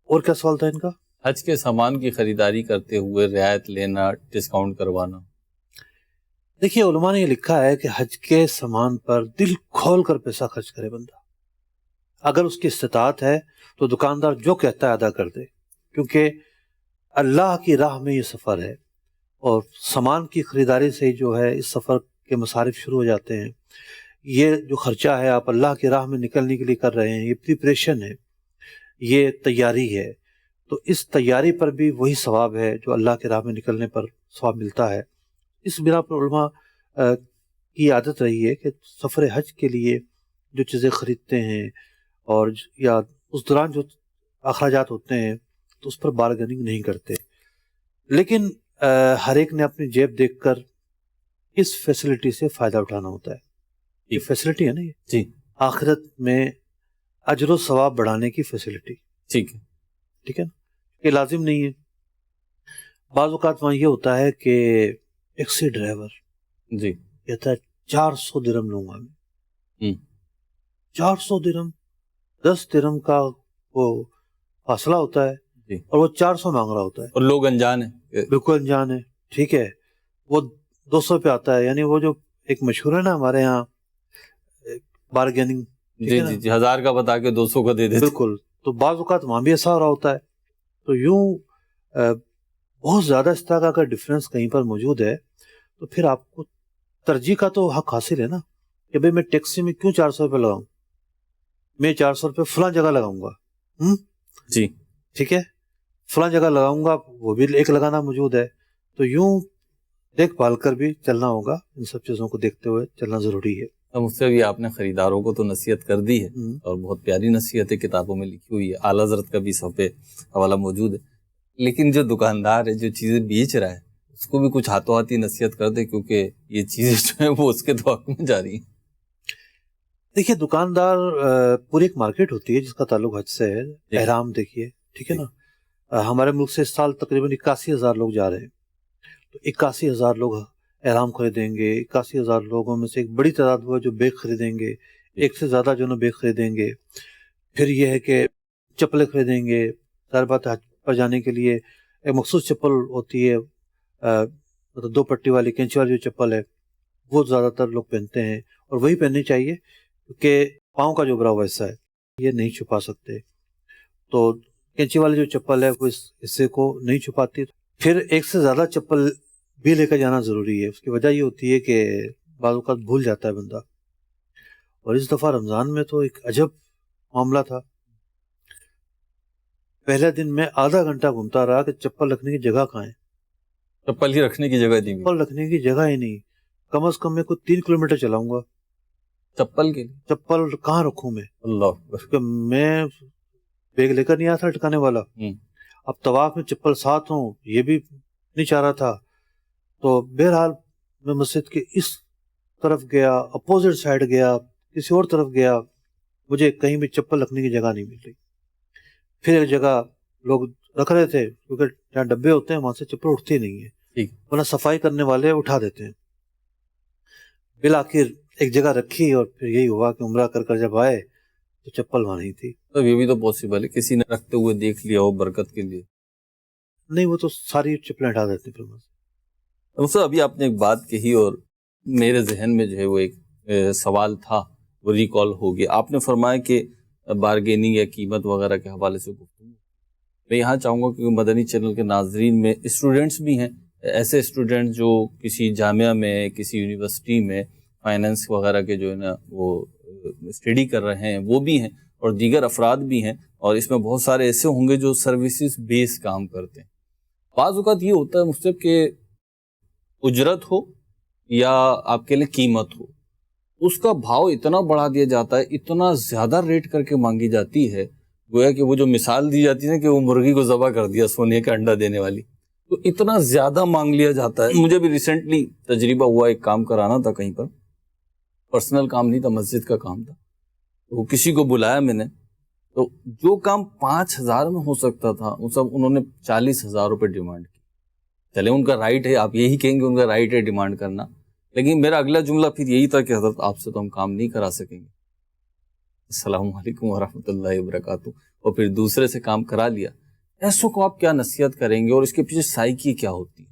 اور کیا سوال تھا ان کا؟ حج کے سامان کی خریداری کرتے ہوئے رعایت لینا، ڈسکاؤنٹ کروانا۔ دیکھیے علماء نے یہ لکھا ہے کہ حج کے سامان پر دل کھول کر پیسہ خرچ کرے بندہ، اگر اس کی استطاعت ہے تو دکاندار جو کہتا ہے ادا کر دے، کیونکہ اللہ کی راہ میں یہ سفر ہے، اور سامان کی خریداری سے جو ہے اس سفر کے مصارف شروع ہو جاتے ہیں۔ یہ جو خرچہ ہے آپ اللہ کی راہ میں نکلنے کے لیے کر رہے ہیں، یہ پریپریشن ہے، یہ تیاری ہے، تو اس تیاری پر بھی وہی ثواب ہے جو اللہ کی راہ میں نکلنے پر ثواب ملتا ہے۔ اس بنا پر علماء کی عادت رہی ہے کہ سفر حج کے لیے جو چیزیں خریدتے ہیں اور یا اس دوران جو اخراجات ہوتے ہیں تو اس پر بارگیننگ نہیں کرتے، لیکن ہر ایک نے اپنی جیب دیکھ کر اس فیسلٹی سے فائدہ اٹھانا ہوتا ہے۔ یہ فیسلٹی ہے نا، یہ جی آخرت میں اجر و ثواب بڑھانے کی فیسلٹی، ٹھیک ہے، ٹھیک ہے نا، یہ لازم نہیں ہے۔ بعض اوقات وہاں یہ ہوتا ہے کہ ٹیکسی ڈرائیور جی کہتا ہے 400 درہم لوں گا میں، 400 درہم، 10 درہم کا وہ فاصلہ ہوتا ہے جی، اور وہ 400 مانگ رہا ہوتا ہے، اور لوگ انجان ہیں۔ بالکل انجان ہے، ٹھیک ہے، وہ 200 پہ آتا ہے، یعنی وہ جو ایک مشہور ہے نا ہمارے ہاں بارگیننگ، جی جی جی، 1000 کا بتا کے 200 کا دے دیتے۔ بالکل، تو بعض اوقات وہاں بھی ایسا ہو رہا ہوتا ہے، تو یوں بہت زیادہ اس طرح کا اگر ڈفرینس کہیں پر موجود ہے تو پھر آپ کو ترجیح کا تو حق حاصل ہے نا، کہ بھئی میں ٹیکسی میں کیوں 400 روپے لگاؤں، میں 400 روپے فلاں جگہ لگاؤں گا، جی ٹھیک ہے، فلاں جگہ لگاؤں گا، وہ بھی ایک لگانا موجود ہے، تو یوں دیکھ بھال کر بھی چلنا ہوگا، ان سب چیزوں کو دیکھتے ہوئے چلنا ضروری ہے۔ اب اس سے بھی آپ نے خریداروں کو تو نصیحت کر دی ہے، اور بہت پیاری نصیحت ہے، کتابوں میں لکھی ہوئی ہے، اعلیٰ حضرت کا بھی اس پہ حوالہ موجود ہے، لیکن جو دکاندار ہے جو چیزیں بیچ رہا ہے اس کو بھی کچھ ہاتھوں ہاتھی نصیحت کر دے، کیونکہ یہ چیزیں جو ہیں وہ اس کے تو حق میں جا رہی ہیں۔ دیکھیے دکاندار پوری ایک مارکیٹ ہوتی ہے جس کا تعلق حج سے ہے، احرام دیکھیے، ٹھیک ہے نا، ہمارے ملک سے اس سال تقریباً 81,000 لوگ جا رہے ہیں، تو 81,000 لوگ احرام خریدیں گے، 81,000 لوگوں میں سے ایک بڑی تعداد وہ ہے جو بیگ خریدیں گے، ایک سے زیادہ جو ہے بیگ خریدیں گے، پھر یہ ہے کہ چپلیں خریدیں گے، ظاہر بات حج پر جانے کے لیے ایک مخصوص چپل ہوتی ہے، مطلب 2 پٹی والی کینچی والی جو چپل ہے وہ زیادہ تر لوگ پہنتے ہیں، اور وہی پہننی چاہیے کیونکہ پاؤں کا جو برا ہوا حصہ ہے یہ نہیں چھپا سکتے، تو کینچی والی جو چپل ہے وہ اس حصے کو نہیں چھپاتی۔ پھر ایک سے زیادہ چپل بھی لے کر جانا ضروری ہے، اس کی وجہ یہ ہوتی ہے کہ بعض اوقات بھول جاتا ہے بندہ، اور اس دفعہ رمضان میں تو ایک عجب معاملہ تھا، پہلے دن میں آدھا گھنٹہ گھومتا رہا کہ چپل رکھنے کی جگہ کہاں ہے، چپل ہی رکھنے کی جگہ نہیں ملی، چپل رکھنے کی جگہ ہی نہیں، کم از کم میں کوئی 3 کلومیٹر چلاؤں گا، چپل کے لیے، چپل کہاں رکھوں میں، اللہ اکبر۔ کیونکہ میں بیگ لے کر نہیں آیا تھا لٹکانے والا، اب طواف میں چپل ساتھ ہوں یہ بھی نہیں چاہ رہا تھا، تو بہرحال میں مسجد کے اس طرف گیا، اپوزٹ سائڈ گیا، کسی اور طرف گیا، مجھے کہیں بھی چپل رکھنے کی جگہ نہیں مل رہی، پھر ایک جگہ لوگ رکھ رہے تھے کیونکہ جہاں ڈبے ہوتے ہیں وہاں سے چپل اٹھتی نہیں ہے، ورنہ صفائی کرنے والے اٹھا دیتے ہیں، بالآخر ایک جگہ رکھی، اور پھر یہی ہوا کہ عمرہ کر جب آئے تو چپل وہاں نہیں تھی۔ تو یہ بھی تو پاسبل ہے کسی نے رکھتے ہوئے دیکھ لیا ہو برکت کے لیے، نہیں وہ تو ساری چپلیں ہٹا دیتے ہیں پھر وہاں سے۔ دوستو ابھی آپ نے ایک بات کہی اور میرے ذہن میں جو ہے وہ ایک سوال تھا وہ ریکال ہو گیا، آپ نے فرمایا کہ بارگیننگ یا قیمت وغیرہ کے حوالے سے گفتگو، میں یہاں چاہوں گا کہ مدنی چینل کے ناظرین میں اسٹوڈنٹس بھی ہیں، ایسے اسٹوڈنٹ جو کسی جامعہ میں کسی یونیورسٹی میں فائنینس وغیرہ کے جو ہے نا وہ اسٹڈی کر رہے ہیں وہ بھی ہیں، اور دیگر افراد بھی ہیں، اور اس میں بہت سارے ایسے ہوں گے جو سروسز بیس کام کرتے ہیں۔ بعض اوقات یہ ہوتا ہے مجھ کہ اجرت ہو یا آپ کے لیے قیمت ہو، اس کا بھاؤ اتنا بڑھا دیا جاتا ہے، اتنا زیادہ ریٹ کر کے مانگی جاتی ہے، گویا کہ وہ جو مثال دی جاتی ہے نا کہ وہ مرغی کو ذبح کر دیا سونے کا انڈا دینے والی، تو اتنا زیادہ مانگ لیا جاتا ہے. مجھے بھی ریسنٹلی تجربہ ہوا، ایک کام کرانا تھا کہیں پر، پرسنل کام نہیں تھا، مسجد کا کام تھا. تو کسی کو بلایا میں نے، تو جو کام 5,000 میں ہو سکتا تھا وہ سب انہوں نے 40,000 روپے ڈیمانڈ کی. چلے ان کا رائٹ ہے، آپ یہی کہیں گے ان کا رائٹ ہے ڈیمانڈ کرنا، لیکن میرا اگلا جملہ پھر یہی تھا کہ حضرت آپ سے تو ہم کام نہیں کرا سکیں گے، السلام علیکم ورحمۃ اللہ وبرکاتہ، اور پھر دوسرے سے کام کرا لیا. ایسوں کو آپ کیا نصیحت کریں گے، اور اس کے پیچھے سائیکی کیا ہوتی ہے؟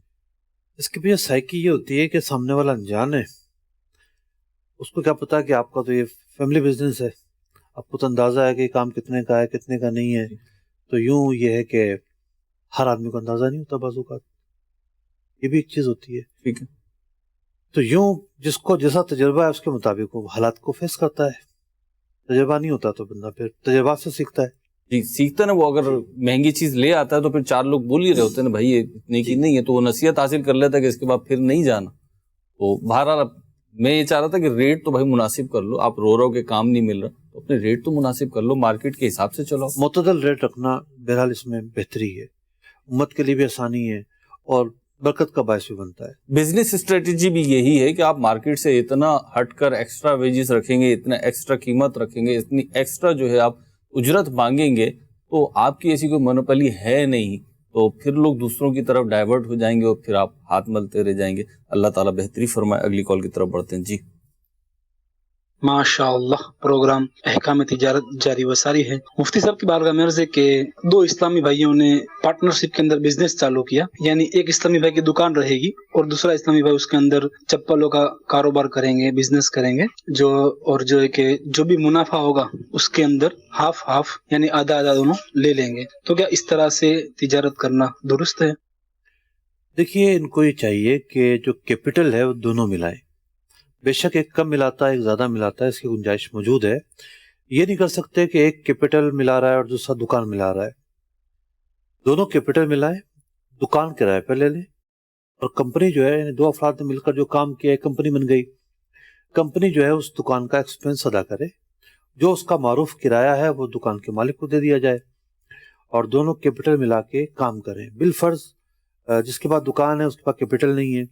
اس کے پیچھے سائیکی یہ ہوتی ہے کہ سامنے والا انجان ہے، اس کو کیا پتا کہ آپ کا تو یہ فیملی بزنس ہے، آپ کو تو اندازہ ہے کہ یہ کام کتنے کا ہے کتنے کا نہیں ہے. تو یوں یہ ہے کہ ہر آدمی کو اندازہ نہیں ہوتا بعض اوقات، یہ بھی ایک چیز ہوتی ہے. ٹھیک ہے. تو یوں جس کو جیسا تجربہ ہے اس کے مطابق وہ حالات کو فیس کرتا ہے. تجربہ نہیں ہوتا تو بندہ پھر تجربات سے سیکھتا ہے. جی سیکھتا نا، وہ اگر مہنگی چیز لے آتا ہے تو پھر 4 لوگ بول ہی رہے ہوتے ہیں نا بھائی یہ اتنے کی نہیں ہے، تو وہ نصیحت حاصل کر لیتا ہے کہ اس کے بعد پھر نہیں جانا. تو بہرحال میں یہ چاہ رہا تھا کہ ریٹ تو بھائی مناسب کر لو، آپ رو رو کے کام نہیں مل رہا تو اپنے ریٹ تو مناسب کر لو، مارکیٹ کے حساب سے چلو. معتدل ریٹ رکھنا بہرحال اس میں بہتری ہے، امت کے لیے بھی آسانی ہے اور برکت کا باعث بھی بنتا ہے. بزنس اسٹریٹجی بھی یہی ہے کہ آپ مارکیٹ سے اتنا ہٹ کر ایکسٹرا ویجز رکھیں گے، اتنا ایکسٹرا قیمت رکھیں گے، اتنی ایکسٹرا جو ہے آپ اجرت مانگیں گے، تو آپ کی ایسی کوئی مونوپلی ہے نہیں، تو پھر لوگ دوسروں کی طرف ڈائیورٹ ہو جائیں گے اور پھر آپ ہاتھ ملتے رہ جائیں گے. اللہ تعالیٰ بہتری فرمائے. اگلی کال کی طرف بڑھتے ہیں. جی ماشاء اللہ، پروگرام احکام تجارت جاری و ساری ہے. مفتی صاحب کی بارگاہ میں عرض ہے کہ 2 اسلامی بھائیوں نے پارٹنرشپ کے اندر بزنس چالو کیا، یعنی ایک اسلامی بھائی کی دکان رہے گی اور دوسرا اسلامی بھائی اس کے اندر چپلوں کا کاروبار کریں گے، بزنس کریں گے، جو ہے کہ جو بھی منافع ہوگا اس کے اندر ہاف یعنی آدھا دونوں لے لیں گے. تو کیا اس طرح سے تجارت کرنا درست ہے؟ دیکھیے ان کو یہ چاہیے کہ جو کیپٹل ہے وہ دونوں ملائیں. بے شک ایک کم ملاتا ہے ایک زیادہ ملاتا ہے، اس کی گنجائش موجود ہے. یہ نہیں کر سکتے کہ ایک کیپٹل ملا رہا ہے اور دوسرا دکان ملا رہا ہے. دونوں کیپٹل ملائیں، دکان کرائے پہ لے لیں، اور کمپنی جو ہے یعنی 2 افراد نے مل کر جو کام کیا ہے کمپنی بن گئی. کمپنی جو ہے اس دکان کا ایکسپینس ادا کرے، جو اس کا معروف کرایہ ہے وہ دکان کے مالک کو دے دیا جائے، اور دونوں کیپٹل ملا کے کام کریں. بالفرض جس کے پاس دکان ہے اس کے پاس کیپٹل نہیں ہے،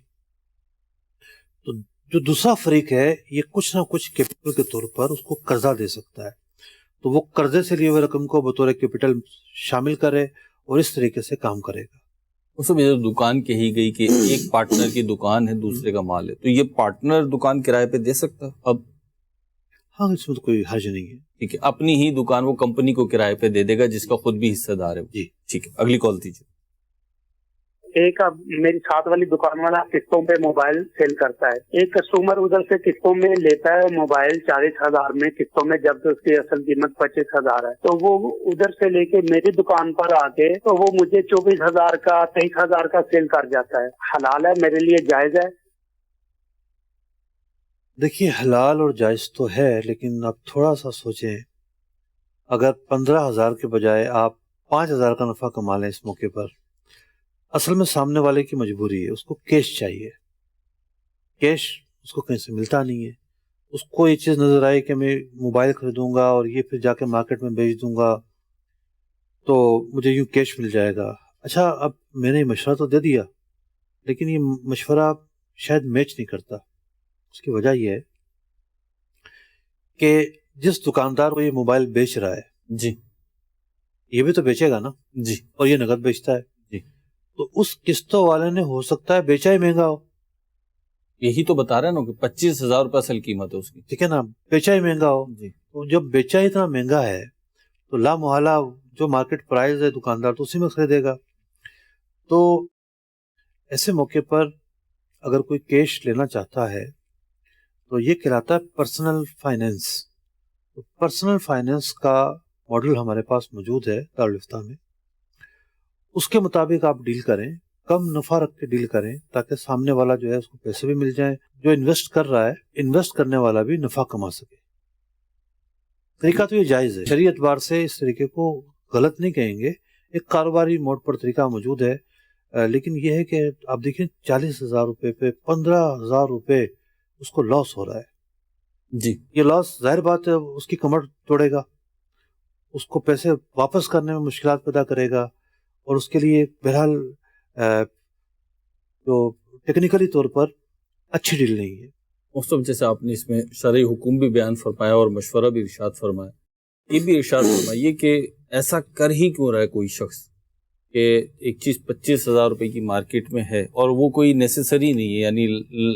تو جو دوسرا فریق ہے یہ کچھ نہ کچھ کیپٹل کے طور پر اس کو قرضہ دے سکتا ہے، تو وہ قرضے سے لیے ہوئے رقم کو بطور کیپٹل شامل کرے اور اس طریقے سے کام کرے گا. اس میں دکان کہی گئی کہ ایک پارٹنر کی دکان ہے دوسرے کا مال ہے، تو یہ پارٹنر دکان کرائے پہ دے سکتا ہے؟ اب ہاں اس میں تو کوئی حرج نہیں ہے. ٹھیک ہے، اپنی ہی دکان وہ کمپنی کو کرائے پہ دے دے گا جس کا خود بھی حصہ دار ہے. جی ٹھیک ہے، اگلی کال دیجیے. ایک میری ساتھ والی دکان والا قسطوں پہ موبائل سیل کرتا ہے، ایک کسٹمر ادھر سے قسطوں میں لیتا ہے موبائل 40,000 میں قسطوں میں، جب اس کی اصل قیمت 25,000 ہے، تو وہ ادھر سے لے کے میری دکان پر آ کے تو وہ مجھے 24,000 کا 23,000 کا سیل کر جاتا ہے. حلال ہے میرے لیے، جائز ہے؟ دیکھیے حلال اور جائز تو ہے، لیکن آپ تھوڑا سا سوچیں، اگر 15,000 کے بجائے آپ 5,000 کا نفع کما لیں اس موقع پر، اصل میں سامنے والے کی مجبوری ہے، اس کو کیش چاہیے، کیش اس کو کہیں سے ملتا نہیں ہے. اس کو یہ چیز نظر آئی کہ میں موبائل خریدوں گا اور یہ پھر جا کے مارکیٹ میں بیچ دوں گا تو مجھے یوں کیش مل جائے گا. اچھا اب میں نے مشورہ تو دے دیا، لیکن یہ مشورہ شاید میچ نہیں کرتا. اس کی وجہ یہ ہے کہ جس دکاندار کو یہ موبائل بیچ رہا ہے جی یہ بھی تو بیچے گا نا جی، اور یہ نقد بیچتا ہے جی، تو اس قسطوں والے نے ہو سکتا ہے بیچا ہی مہنگا ہو. یہی تو بتا رہے ہیں نا کہ 25,000 روپے اصل قیمت ہے اس کی. ٹھیک ہے نا، بیچا ہی مہنگا ہو. جی، تو جب بیچا ہی اتنا مہنگا ہے تو لا محالہ جو مارکیٹ پرائز ہے دکاندار تو اسی میں خریدے گا. تو ایسے موقع پر اگر کوئی کیش لینا چاہتا ہے تو یہ کہلاتا ہے پرسنل فائنینس. تو پرسنل فائنینس کا ماڈل ہمارے پاس موجود ہے دارالفتہ میں. اس کے مطابق آپ ڈیل کریں، کم نفع رکھ کے ڈیل کریں تاکہ سامنے والا جو ہے اس کو پیسے بھی مل جائیں، جو انویسٹ کر رہا ہے انویسٹ کرنے والا بھی نفع کما سکے. طریقہ تو یہ جائز ہے، شرعی اعتبار سے اس طریقے کو غلط نہیں کہیں گے، ایک کاروباری موڈ پر طریقہ موجود ہے. لیکن یہ ہے کہ آپ دیکھیں 40,000 روپے پہ 15,000 روپے اس کو لاس ہو رہا ہے. جی، یہ لاس ظاہر بات ہے اس کی کمر توڑے گا، اس کو پیسے واپس کرنے میں مشکلات پیدا کرے گا، اور اس کے لیے بہرحال جو ٹیکنیکلی طور پر اچھی ڈیل نہیں ہے۔ مختلف جیسے آپ نے اس میں شرعی حکم بھی بیان فرمایا اور مشورہ بھی ارشاد فرمایا، یہ بھی ارشاد فرمائیے کہ ایسا کر ہی کیوں رہا ہے کوئی شخص کہ ایک چیز 25,000 روپے کی مارکیٹ میں ہے اور وہ کوئی نیسیسری نہیں ہے، یعنی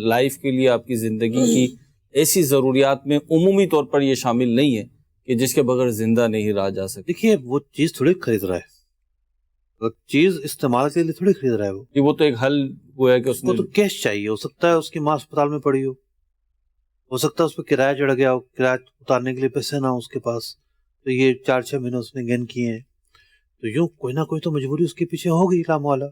لائف کے لیے آپ کی زندگی کی ایسی ضروریات میں عمومی طور پر یہ شامل نہیں ہے کہ جس کے بغیر زندہ نہیں رہا جا سکے۔ دیکھیے وہ چیز تھوڑی خرید رہا ہے، چیز استعمال کے لیے تھوڑی خرید رہا ہے، وہ تو ایک حل ہوا ہے کہ اس کو تو کیش چاہیے، ہو سکتا ہے اس کی ماں اسپتال میں پڑی ہو سکتا ہے اس پہ کرایہ چڑھ گیا ہو، کرایہ اتارنے کے لیے پیسے نہ ہو اس کے پاس، تو یہ 4-6 مہینے اس نے گین کیے ہیں، تو یوں کوئی نہ کوئی تو مجبوری اس کے پیچھے ہوگی کام والا۔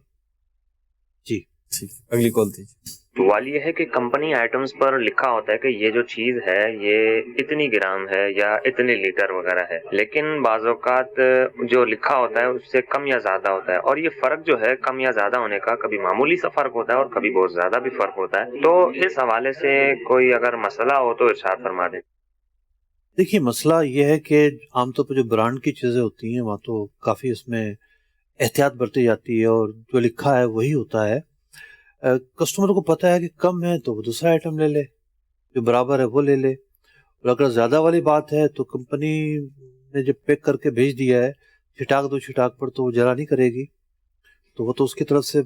جی ٹھیک، اگلی کال دیجیے۔ سوال یہ ہے کہ کمپنی آئٹمز پر لکھا ہوتا ہے کہ یہ جو چیز ہے یہ اتنی گرام ہے یا اتنے لیٹر وغیرہ ہے، لیکن بعض اوقات جو لکھا ہوتا ہے اس سے کم یا زیادہ ہوتا ہے، اور یہ فرق جو ہے کم یا زیادہ ہونے کا کبھی معمولی سا فرق ہوتا ہے اور کبھی بہت زیادہ بھی فرق ہوتا ہے، تو اس حوالے سے کوئی اگر مسئلہ ہو تو ارشاد فرما دیں۔ دیکھیے مسئلہ یہ ہے کہ عام طور پہ جو برانڈ کی چیزیں ہوتی ہیں وہاں تو کافی اس میں احتیاط برتی جاتی ہے، اور جو لکھا ہے وہی ہوتا ہے۔ کسٹمر کو پتہ ہے کہ کم ہے تو وہ دوسرا آئٹم لے لے، جو برابر ہے وہ لے لے، اور اگر زیادہ والی بات ہے تو کمپنی نے جب پیک کر کے بھیج دیا ہے چھٹاک دو چھٹاک پر، تو وہ جرا نہیں کرے گی، تو وہ تو اس کی طرف سے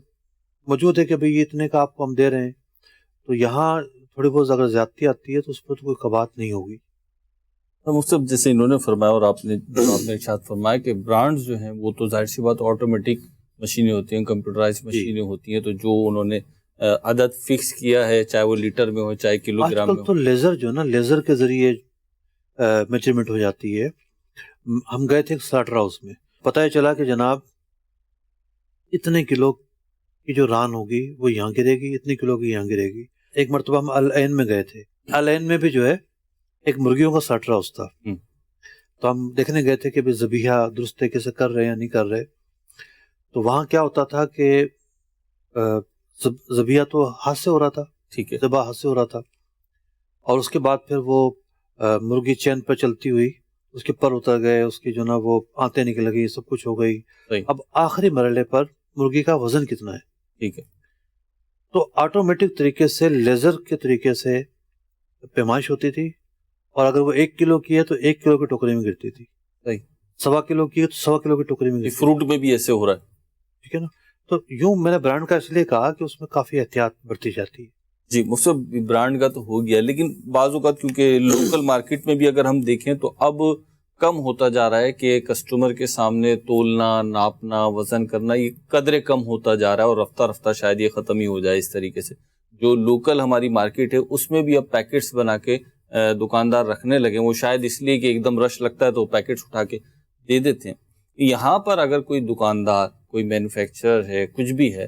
موجود ہے کہ بھئی یہ اتنے کا آپ کو ہم دے رہے ہیں، تو یہاں تھوڑی بہت اگر زیادتی آتی ہے تو اس پر تو کوئی قباحت نہیں ہوگی۔ مختلف جیسے انہوں نے فرمایا اور آپ نے ارشاد فرمایا کہ برانڈز جو ہیں وہ تو ظاہر سی بات آٹومیٹک مشینیں ہوتی ہیں، کمپیوٹرائز مشینیں ہوتی ہیں، تو جو انہوں نے عدد فکس کیا ہے چاہے وہ لیٹر میں ہو چاہے کلو گرام میں ہو۔ آج کل تو لیزر جو ہے نا، لیزر کے ذریعے میجرمنٹ ہو جاتی ہے۔ ہم گئے تھے ایک سلاٹر ہاؤس میں، پتہ ہی چلا کہ جناب اتنے کلو کی جو ران ہوگی وہ یہاں گرے گی، اتنے کلو کی یہاں گرے گی۔ ایک مرتبہ ہم العین میں گئے تھے، العین میں بھی جو ہے ایک مرغیوں کا سلاٹر ہاؤس تھا، تو ہم دیکھنے گئے تھے کہ ذبیحہ درست طریقے سے کر رہے ہیں یا نہیں کر رہے، تو وہاں کیا ہوتا تھا کہ ذبیحہ تو ہاتھ سے ہو رہا تھا، ٹھیک ہے، ذبح ہاتھ سے ہو رہا تھا، اور اس کے بعد پھر وہ مرغی چین پہ چلتی ہوئی اس کے پر اتر گئے، اس کی جو نا وہ آنتیں نکل گئی، سب کچھ ہو گئی۔ اب آخری مرحلے پر مرغی کا وزن کتنا ہے، ٹھیک ہے، تو آٹومیٹک طریقے سے لیزر کے طریقے سے پیمائش ہوتی تھی، اور اگر وہ 1 کلو کی ہے تو 1 کلو کی ٹوکری میں گرتی تھی، 1.25 کلو کی ہے تو 1.25 کلو کی ٹوکری میں گرتی۔ فروٹ میں بھی ایسے ہو رہا ہے، ٹھیک ہے نا، تو یوں میں نے برانڈ کا اس لیے کہا کہ اس میں کافی احتیاط برتی جاتی ہے۔ جی مصطفی برانڈ کا تو ہو گیا، لیکن بعض اوقات کیونکہ لوکل مارکیٹ میں بھی اگر ہم دیکھیں تو اب کم ہوتا جا رہا ہے کہ کسٹمر کے سامنے تولنا، ناپنا، وزن کرنا یہ قدرے کم ہوتا جا رہا ہے، اور رفتہ رفتہ شاید یہ ختم ہی ہو جائے اس طریقے سے۔ جو لوکل ہماری مارکیٹ ہے اس میں بھی اب پیکٹس بنا کے دکاندار رکھنے لگے، وہ شاید اس لیے کہ ایک دم رش لگتا ہے تو پیکٹس اٹھا کے دے دیتے ہیں۔ یہاں پر اگر کوئی دکاندار، کوئی مینوفیکچرر ہے، کچھ بھی ہے،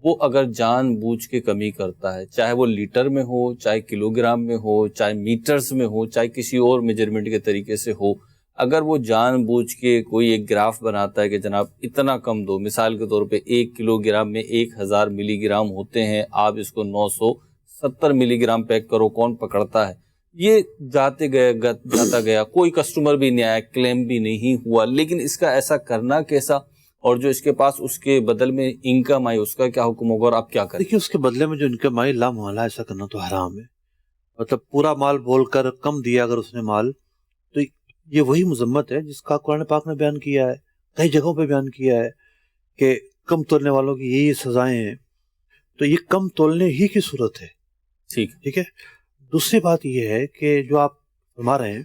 وہ اگر جان بوجھ کے کمی کرتا ہے، چاہے وہ لیٹر میں ہو، چاہے کلو گرام میں ہو، چاہے میٹرز میں ہو، چاہے کسی اور میجرمنٹ کے طریقے سے ہو، اگر وہ جان بوجھ کے کوئی ایک گراف بناتا ہے کہ جناب اتنا کم دو، مثال کے طور پہ 1 کلو گرام میں 1000 ملی گرام ہوتے ہیں، آپ اس کو 970 ملی گرام پیک کرو، کون پکڑتا ہے؟ یہ جاتا گیا، کوئی کسٹمر بھی نہیں آیا، کلیم بھی نہیں ہوا، لیکن اس کا ایسا کرنا کیسا، اور جو اس کے پاس اس کے بدل میں انکم آئی اس کا کیا حکم ہوگا اور آپ کیا کریں؟ دیکھیے اس کے بدلے میں جو انکم آئی لامحالہ ایسا کرنا تو حرام ہے، مطلب پورا مال بول کر کم دیا اگر اس نے مال، تو یہ وہی مذمت ہے جس کا قرآن پاک نے بیان کیا ہے، کئی جگہوں پہ بیان کیا ہے کہ کم تولنے والوں کی یہی سزائیں ہیں، تو یہ کم تولنے ہی کی صورت ہے۔ ٹھیک ہے۔ دوسری بات یہ ہے کہ جو آپ فرما رہے ہیں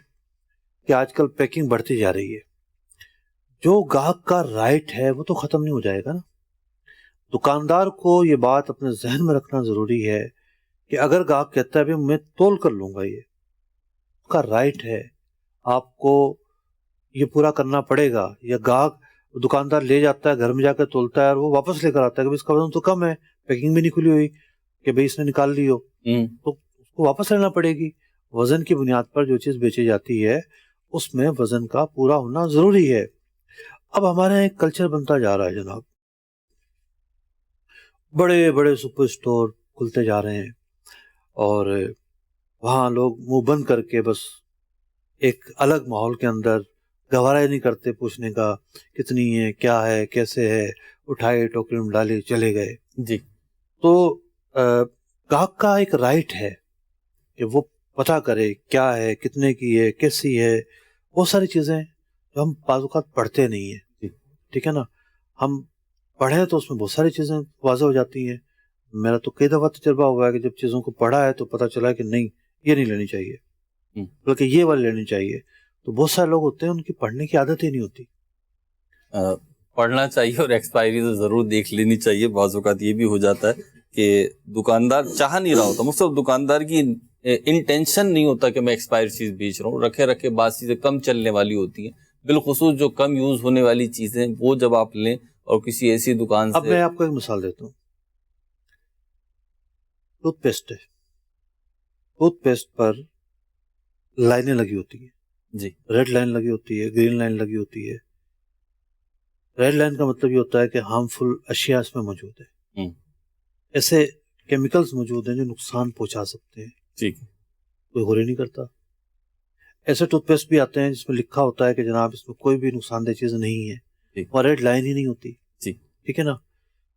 کہ آج کل پیکنگ بڑھتی جا رہی ہے، جو گاہک کا رائٹ ہے وہ تو ختم نہیں ہو جائے گا نا۔ دکاندار کو یہ بات اپنے ذہن میں رکھنا ضروری ہے کہ اگر گاہک کہتا ہے میں تول کر لوں گا، یہ اس کا رائٹ ہے، آپ کو یہ پورا کرنا پڑے گا۔ یا گاہک دکاندار لے جاتا ہے، گھر میں جا کر تولتا ہے اور وہ واپس لے کر آتا ہے کہ اس کا وزن تو کم ہے، پیکنگ بھی نہیں کھلی ہوئی کہ بھئی اس نے نکال لی ہو، تو اس کو واپس لینا پڑے گی۔ وزن کی بنیاد پر جو چیز بیچی جاتی ہے اس میں وزن کا پورا ہونا ضروری ہے۔ اب ہمارے یہاں ایک کلچر بنتا جا رہا ہے جناب، بڑے بڑے سپر سٹور کھلتے جا رہے ہیں اور وہاں لوگ منہ بند کر کے بس ایک الگ ماحول کے اندر گوارا ہی نہیں کرتے پوچھنے کا کتنی ہے، کیا ہے، کیسے ہے، اٹھائے ٹوکری میں ڈالے چلے گئے. جی. تو گاہک کا ایک رائٹ ہے کہ وہ پتہ کرے کیا ہے، کتنے کی ہے، کیسی ہے. بہت ساری چیزیں جو ہم بعض اوقات پڑھتے نہیں ہیں. ٹھیک ہے نا، ہم پڑھیں تو اس میں بہت ساری چیزیں واضح ہو جاتی ہیں. میرا تو کئی دفعہ تجربہ ہوا ہے کہ جب چیزوں کو پڑھا ہے تو پتہ چلا کہ نہیں یہ نہیں لینی چاہیے بلکہ یہ والی لینی چاہیے. تو بہت سارے لوگ ہوتے ہیں ان کی پڑھنے کی عادت ہی نہیں ہوتی. پڑھنا چاہیے اور ایکسپائری تو ضرور دیکھ لینی چاہیے. بعض اوقات یہ بھی ہو جاتا ہے کہ دکاندار چاہ نہیں رہا ہوتا، مطلب دکاندار کی انٹینشن نہیں ہوتا کہ میں ایکسپائر چیز بیچ رہا ہوں. رکھے بعض چیزیں کم چلنے والی ہوتی ہیں، بالخصوص جو کم یوز ہونے والی چیزیں وہ جب آپ لیں اور کسی ایسی دکان سے. اب میں آپ کو ایک مثال دیتا ہوں. ٹوتھ پیسٹ ہے، ٹوتھ پیسٹ پر لائنیں لگی ہوتی ہیں. جی. ریڈ لائن لگی ہوتی ہے، گرین لائن لگی ہوتی ہے. ریڈ لائن کا مطلب یہ ہوتا ہے کہ ہارمفل اشیاء اس میں موجود ہے، ایسے کیمیکلز موجود ہیں جو نقصان پہنچا سکتے ہیں. ٹھیک. کوئی غور ہی نہیں کرتا. ایسے ٹوتھ پیسٹ بھی آتے ہیں جس میں لکھا ہوتا ہے کہ جناب اس میں کوئی بھی نقصان دہ چیز نہیں ہے اور ریڈ لائن ہی نہیں ہوتی. جی. ٹھیک ہے نا.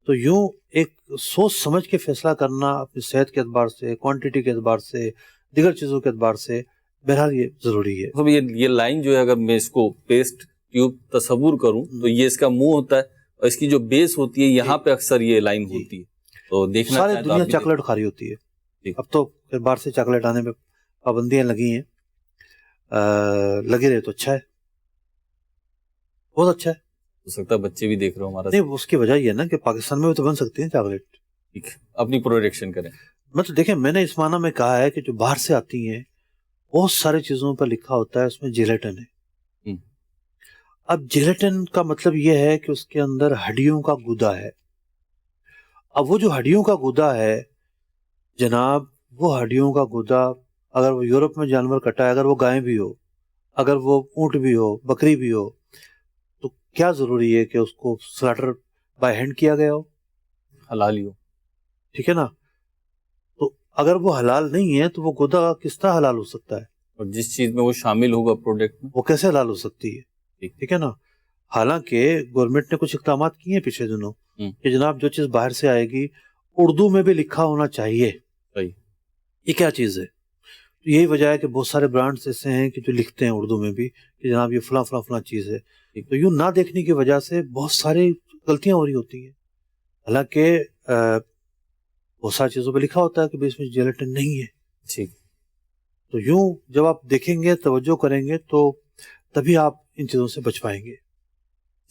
تو یوں ایک سوچ سمجھ کے فیصلہ کرنا اپنی صحت کے اعتبار سے، کوانٹٹی کے اعتبار سے، دیگر چیزوں کے اعتبار سے، بہرحال یہ ضروری ہے. تو یہ لائن جو ہے اگر میں اس کو پیسٹ ٹیوب تصور کروں تو یہ اس کا منہ ہوتا ہے اور اس کی جو بیس ہوتی ہے یہاں پہ اکثر یہ لائن ہوتی ہے. تو دیکھنا ساری دنیا چاکلیٹ کھا رہی ہوتی ہے. اب تو پھر باہر سے چاکلیٹ آنے پہ پابندیاں لگی ہیں. لگے رہے تو اچھا ہے، بہت اچھا ہے. ہو سکتا ہے بچے بھی دیکھ رہے ہو ہمارا. نہیں، اس کی وجہ یہ ہے نا کہ پاکستان میں بھی تو بن سکتی ہیں چاکلیٹ. ٹھیک، اپنی پروڈکشن کریں. مطلب دیکھیں، میں نے اس معنی میں کہا ہے کہ جو باہر سے آتی ہیں بہت ساری چیزوں پر لکھا ہوتا ہے اس میں جیلیٹن ہے. اب جیلیٹن کا مطلب یہ ہے کہ اس کے اندر ہڈیوں کا گودا ہے. اب وہ جو ہڈیوں کا گودا ہے جناب، وہ ہڈیوں کا گودا اگر وہ یورپ میں جانور کٹا ہے، اگر وہ گائے بھی ہو، اگر وہ اونٹ بھی ہو، بکری بھی ہو، تو کیا ضروری ہے کہ اس کو سلاٹر بائی ہینڈ کیا گیا ہو، حلال ہی ہو. ٹھیک ہے نا. تو اگر وہ حلال نہیں ہے تو وہ گودا کس طرح حلال ہو سکتا ہے؟ اور جس چیز میں وہ شامل ہوگا پروڈکٹ میں وہ کیسے حلال ہو سکتی ہے؟ ٹھیک ہے نا. حالانکہ گورنمنٹ نے کچھ اقدامات کیے ہیں پچھلے دنوں کہ جناب جو چیز باہر سے آئے گی اردو میں بھی لکھا ہونا چاہیے. یہ کیا چیز ہے؟ یہی وجہ ہے کہ بہت سارے برانڈز ایسے ہیں کہ جو لکھتے ہیں اردو میں بھی کہ جناب یہ فلاں فلاں فلاں چیز ہے. تو یوں نہ دیکھنے کی وجہ سے بہت ساری غلطیاں ہو رہی ہوتی ہیں. حالانکہ بہت ساری چیزوں پہ لکھا ہوتا ہے کہ اس میں جیلیٹن نہیں ہے. ٹھیک. تو یوں جب آپ دیکھیں گے، توجہ کریں گے، تو تبھی آپ ان چیزوں سے بچ پائیں گے.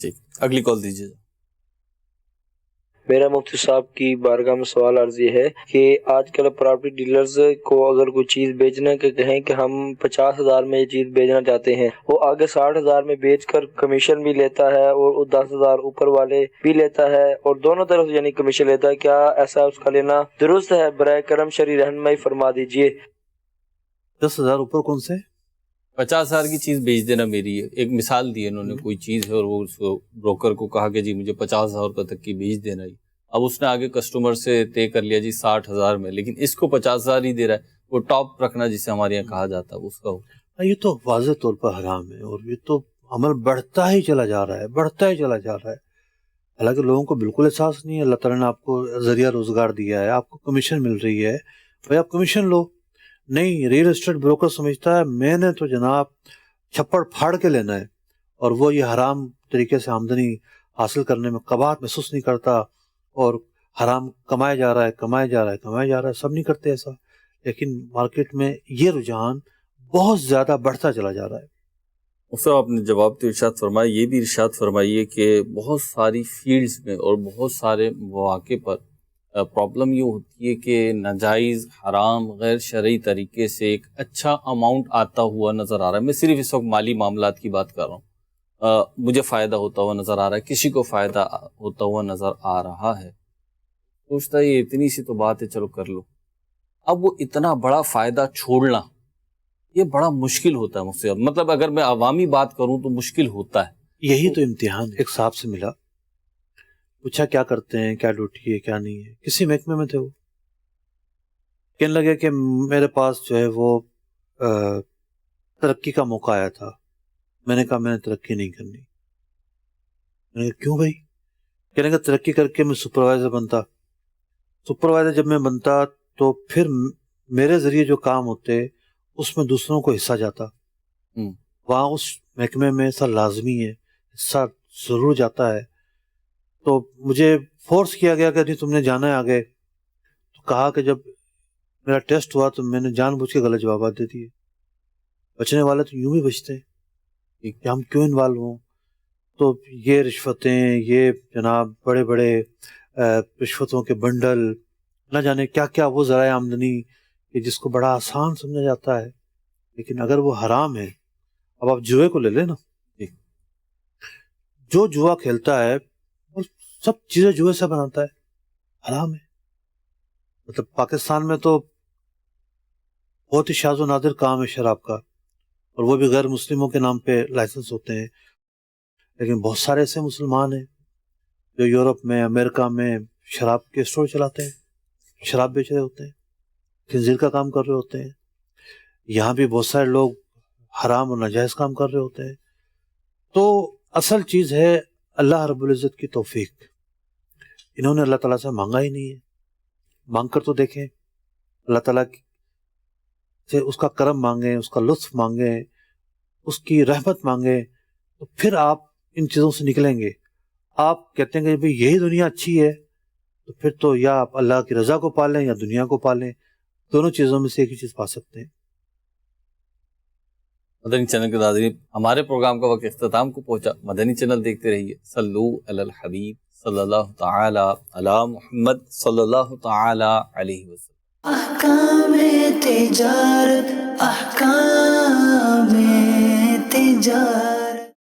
ٹھیک، اگلی کال دیجیے. میرا مفتی صاحب کی بارگاہ میں سوال عرض یہ ہے کہ آج کل پراپرٹی ڈیلرز کو اگر کوئی چیز بیچنے کے کہیں کہ ہم 50,000 میں یہ چیز بیچنا چاہتے ہیں، وہ آگے 60,000 میں بیچ کر کمیشن بھی لیتا ہے اور 10,000 اوپر والے بھی لیتا ہے اور دونوں طرف یعنی کمیشن لیتا ہے. کیا ایسا اس کا لینا درست ہے؟ برائے کرم شرعی رہنمائی فرما دیجئے. 10,000 اوپر کون سے؟ 50,000 کی چیز بیچ دینا. میری ایک مثال دی انہوں نے، کوئی چیز ہے اور وہ اس کو بروکر کو کہا کہ جی مجھے 50,000 روپے تک کی بیچ دینا ہی. اب اس نے آگے کسٹمر سے طے کر لیا جی 60,000 میں، لیکن اس کو 50,000 ہی دے رہا ہے. وہ ٹاپ رکھنا جسے ہمارے یہاں کہا جاتا ہے اس کا یہ تو واضح طور پر حرام ہے اور یہ تو عمل بڑھتا ہی چلا جا رہا ہے، بڑھتا ہی چلا جا رہا ہے. حالانکہ لوگوں کو بالکل احساس نہیں ہے. اللہ تعالیٰ نے آپ کو ذریعہ روزگار دیا ہے، آپ کو کمیشن مل رہی ہے، بھائی آپ کمیشن لو. نہیں، ریئل اسٹیٹ بروکر سمجھتا ہے میں نے تو جناب چھپڑ پھاڑ کے لینا ہے اور وہ یہ حرام طریقے سے آمدنی حاصل کرنے میں قباحت محسوس نہیں کرتا اور حرام کمایا جا رہا ہے، کمایا جا رہا ہے، کمایا جا رہا ہے. سب نہیں کرتے ایسا، لیکن مارکیٹ میں یہ رجحان بہت زیادہ بڑھتا چلا جا رہا ہے. سر آپ نے جواب تو ارشاد فرمایا، یہ بھی ارشاد فرمائیے کہ بہت ساری فیلڈز میں اور بہت سارے مواقع پر پرابلم یہ ہوتی ہے کہ ناجائز، حرام، غیر شرعی طریقے سے ایک اچھا اماؤنٹ آتا ہوا نظر آ رہا ہے. میں صرف اس وقت مالی معاملات کی بات کر رہا ہوں. مجھے فائدہ ہوتا ہوا نظر آ رہا ہے، کسی کو فائدہ ہوتا ہوا نظر آ رہا ہے. سوچتا ہے یہ اتنی سی تو بات ہے، چلو کر لو. اب وہ اتنا بڑا فائدہ چھوڑنا یہ بڑا مشکل ہوتا ہے مجھ سے. مطلب اگر میں عوامی بات کروں تو مشکل ہوتا ہے. یہی تو امتحان. ایک صاحب سے ملا، پوچھا کیا کرتے ہیں، کیا ڈیوٹی ہے، کیا نہیں ہے. کسی محکمے میں تھے. وہ کہنے لگے کہ میرے پاس جو ہے وہ ترقی کا موقع آیا تھا، میں نے کہا میں نے ترقی نہیں کرنی. میں نے کہا کیوں بھائی؟ کہنے کا ترقی کر کے میں سپروائزر بنتا. سپروائزر جب میں بنتا تو پھر میرے ذریعے جو کام ہوتے اس میں دوسروں کو حصہ جاتا. وہاں اس محکمے میں حصہ لازمی ہے, حصہ ضرور جاتا ہے. تو مجھے فورس کیا گیا کہ نہیں تم نے جانا ہے آگے. تو کہا کہ جب میرا ٹیسٹ ہوا تو میں نے جان بوجھ کے غلط جوابات دے دیے. بچنے والے تو یوں ہی بچتے ہیں کہ ہم کیوں انوالو ہوں. تو یہ رشوتیں, یہ جناب بڑے بڑے رشوتوں کے بنڈل, نہ جانے کیا کیا وہ ذرائع آمدنی کہ جس کو بڑا آسان سمجھا جاتا ہے, لیکن اگر وہ حرام ہے. اب آپ جوئے کو لے لیں نا, جو جوا کھیلتا ہے وہ سب چیزیں جوئے سے بناتا ہے, حرام ہے. مطلب پاکستان میں تو بہت ہی شاذ و نادر کام ہے شراب کا, اور وہ بھی غیر مسلموں کے نام پہ لائسنس ہوتے ہیں. لیکن بہت سارے ایسے مسلمان ہیں جو یورپ میں, امریکہ میں شراب کے اسٹور چلاتے ہیں, شراب بیچ رہے ہوتے ہیں, خنزیر کا کام کر رہے ہوتے ہیں. یہاں بھی بہت سارے لوگ حرام اور ناجائز کام کر رہے ہوتے ہیں. تو اصل چیز ہے اللہ رب العزت کی توفیق. انہوں نے اللہ تعالیٰ سے مانگا ہی نہیں ہے. مانگ کر تو دیکھیں, اللہ تعالیٰ سے اس کا کرم مانگیں, اس کا لطف مانگیں, اس کی رحمت مانگیں, تو پھر آپ ان چیزوں سے نکلیں گے. آپ کہتے ہیں کہ بھئی یہی دنیا اچھی ہے, تو پھر تو یا آپ اللہ کی رضا کو پالیں یا دنیا کو پالیں. دونوں چیزوں میں سے ایک ہی چیز پا سکتے ہیں. مدنی چینل کے ناظرین, ہمارے پروگرام کا وقت اختتام کو پہنچا. مدنی چینل دیکھتے رہیے. صلو علی الحبیب صلی اللہ تعالی علی محمد صلی اللہ تعالی علیہ وسلم. احکام تجارت، احکام تجارت.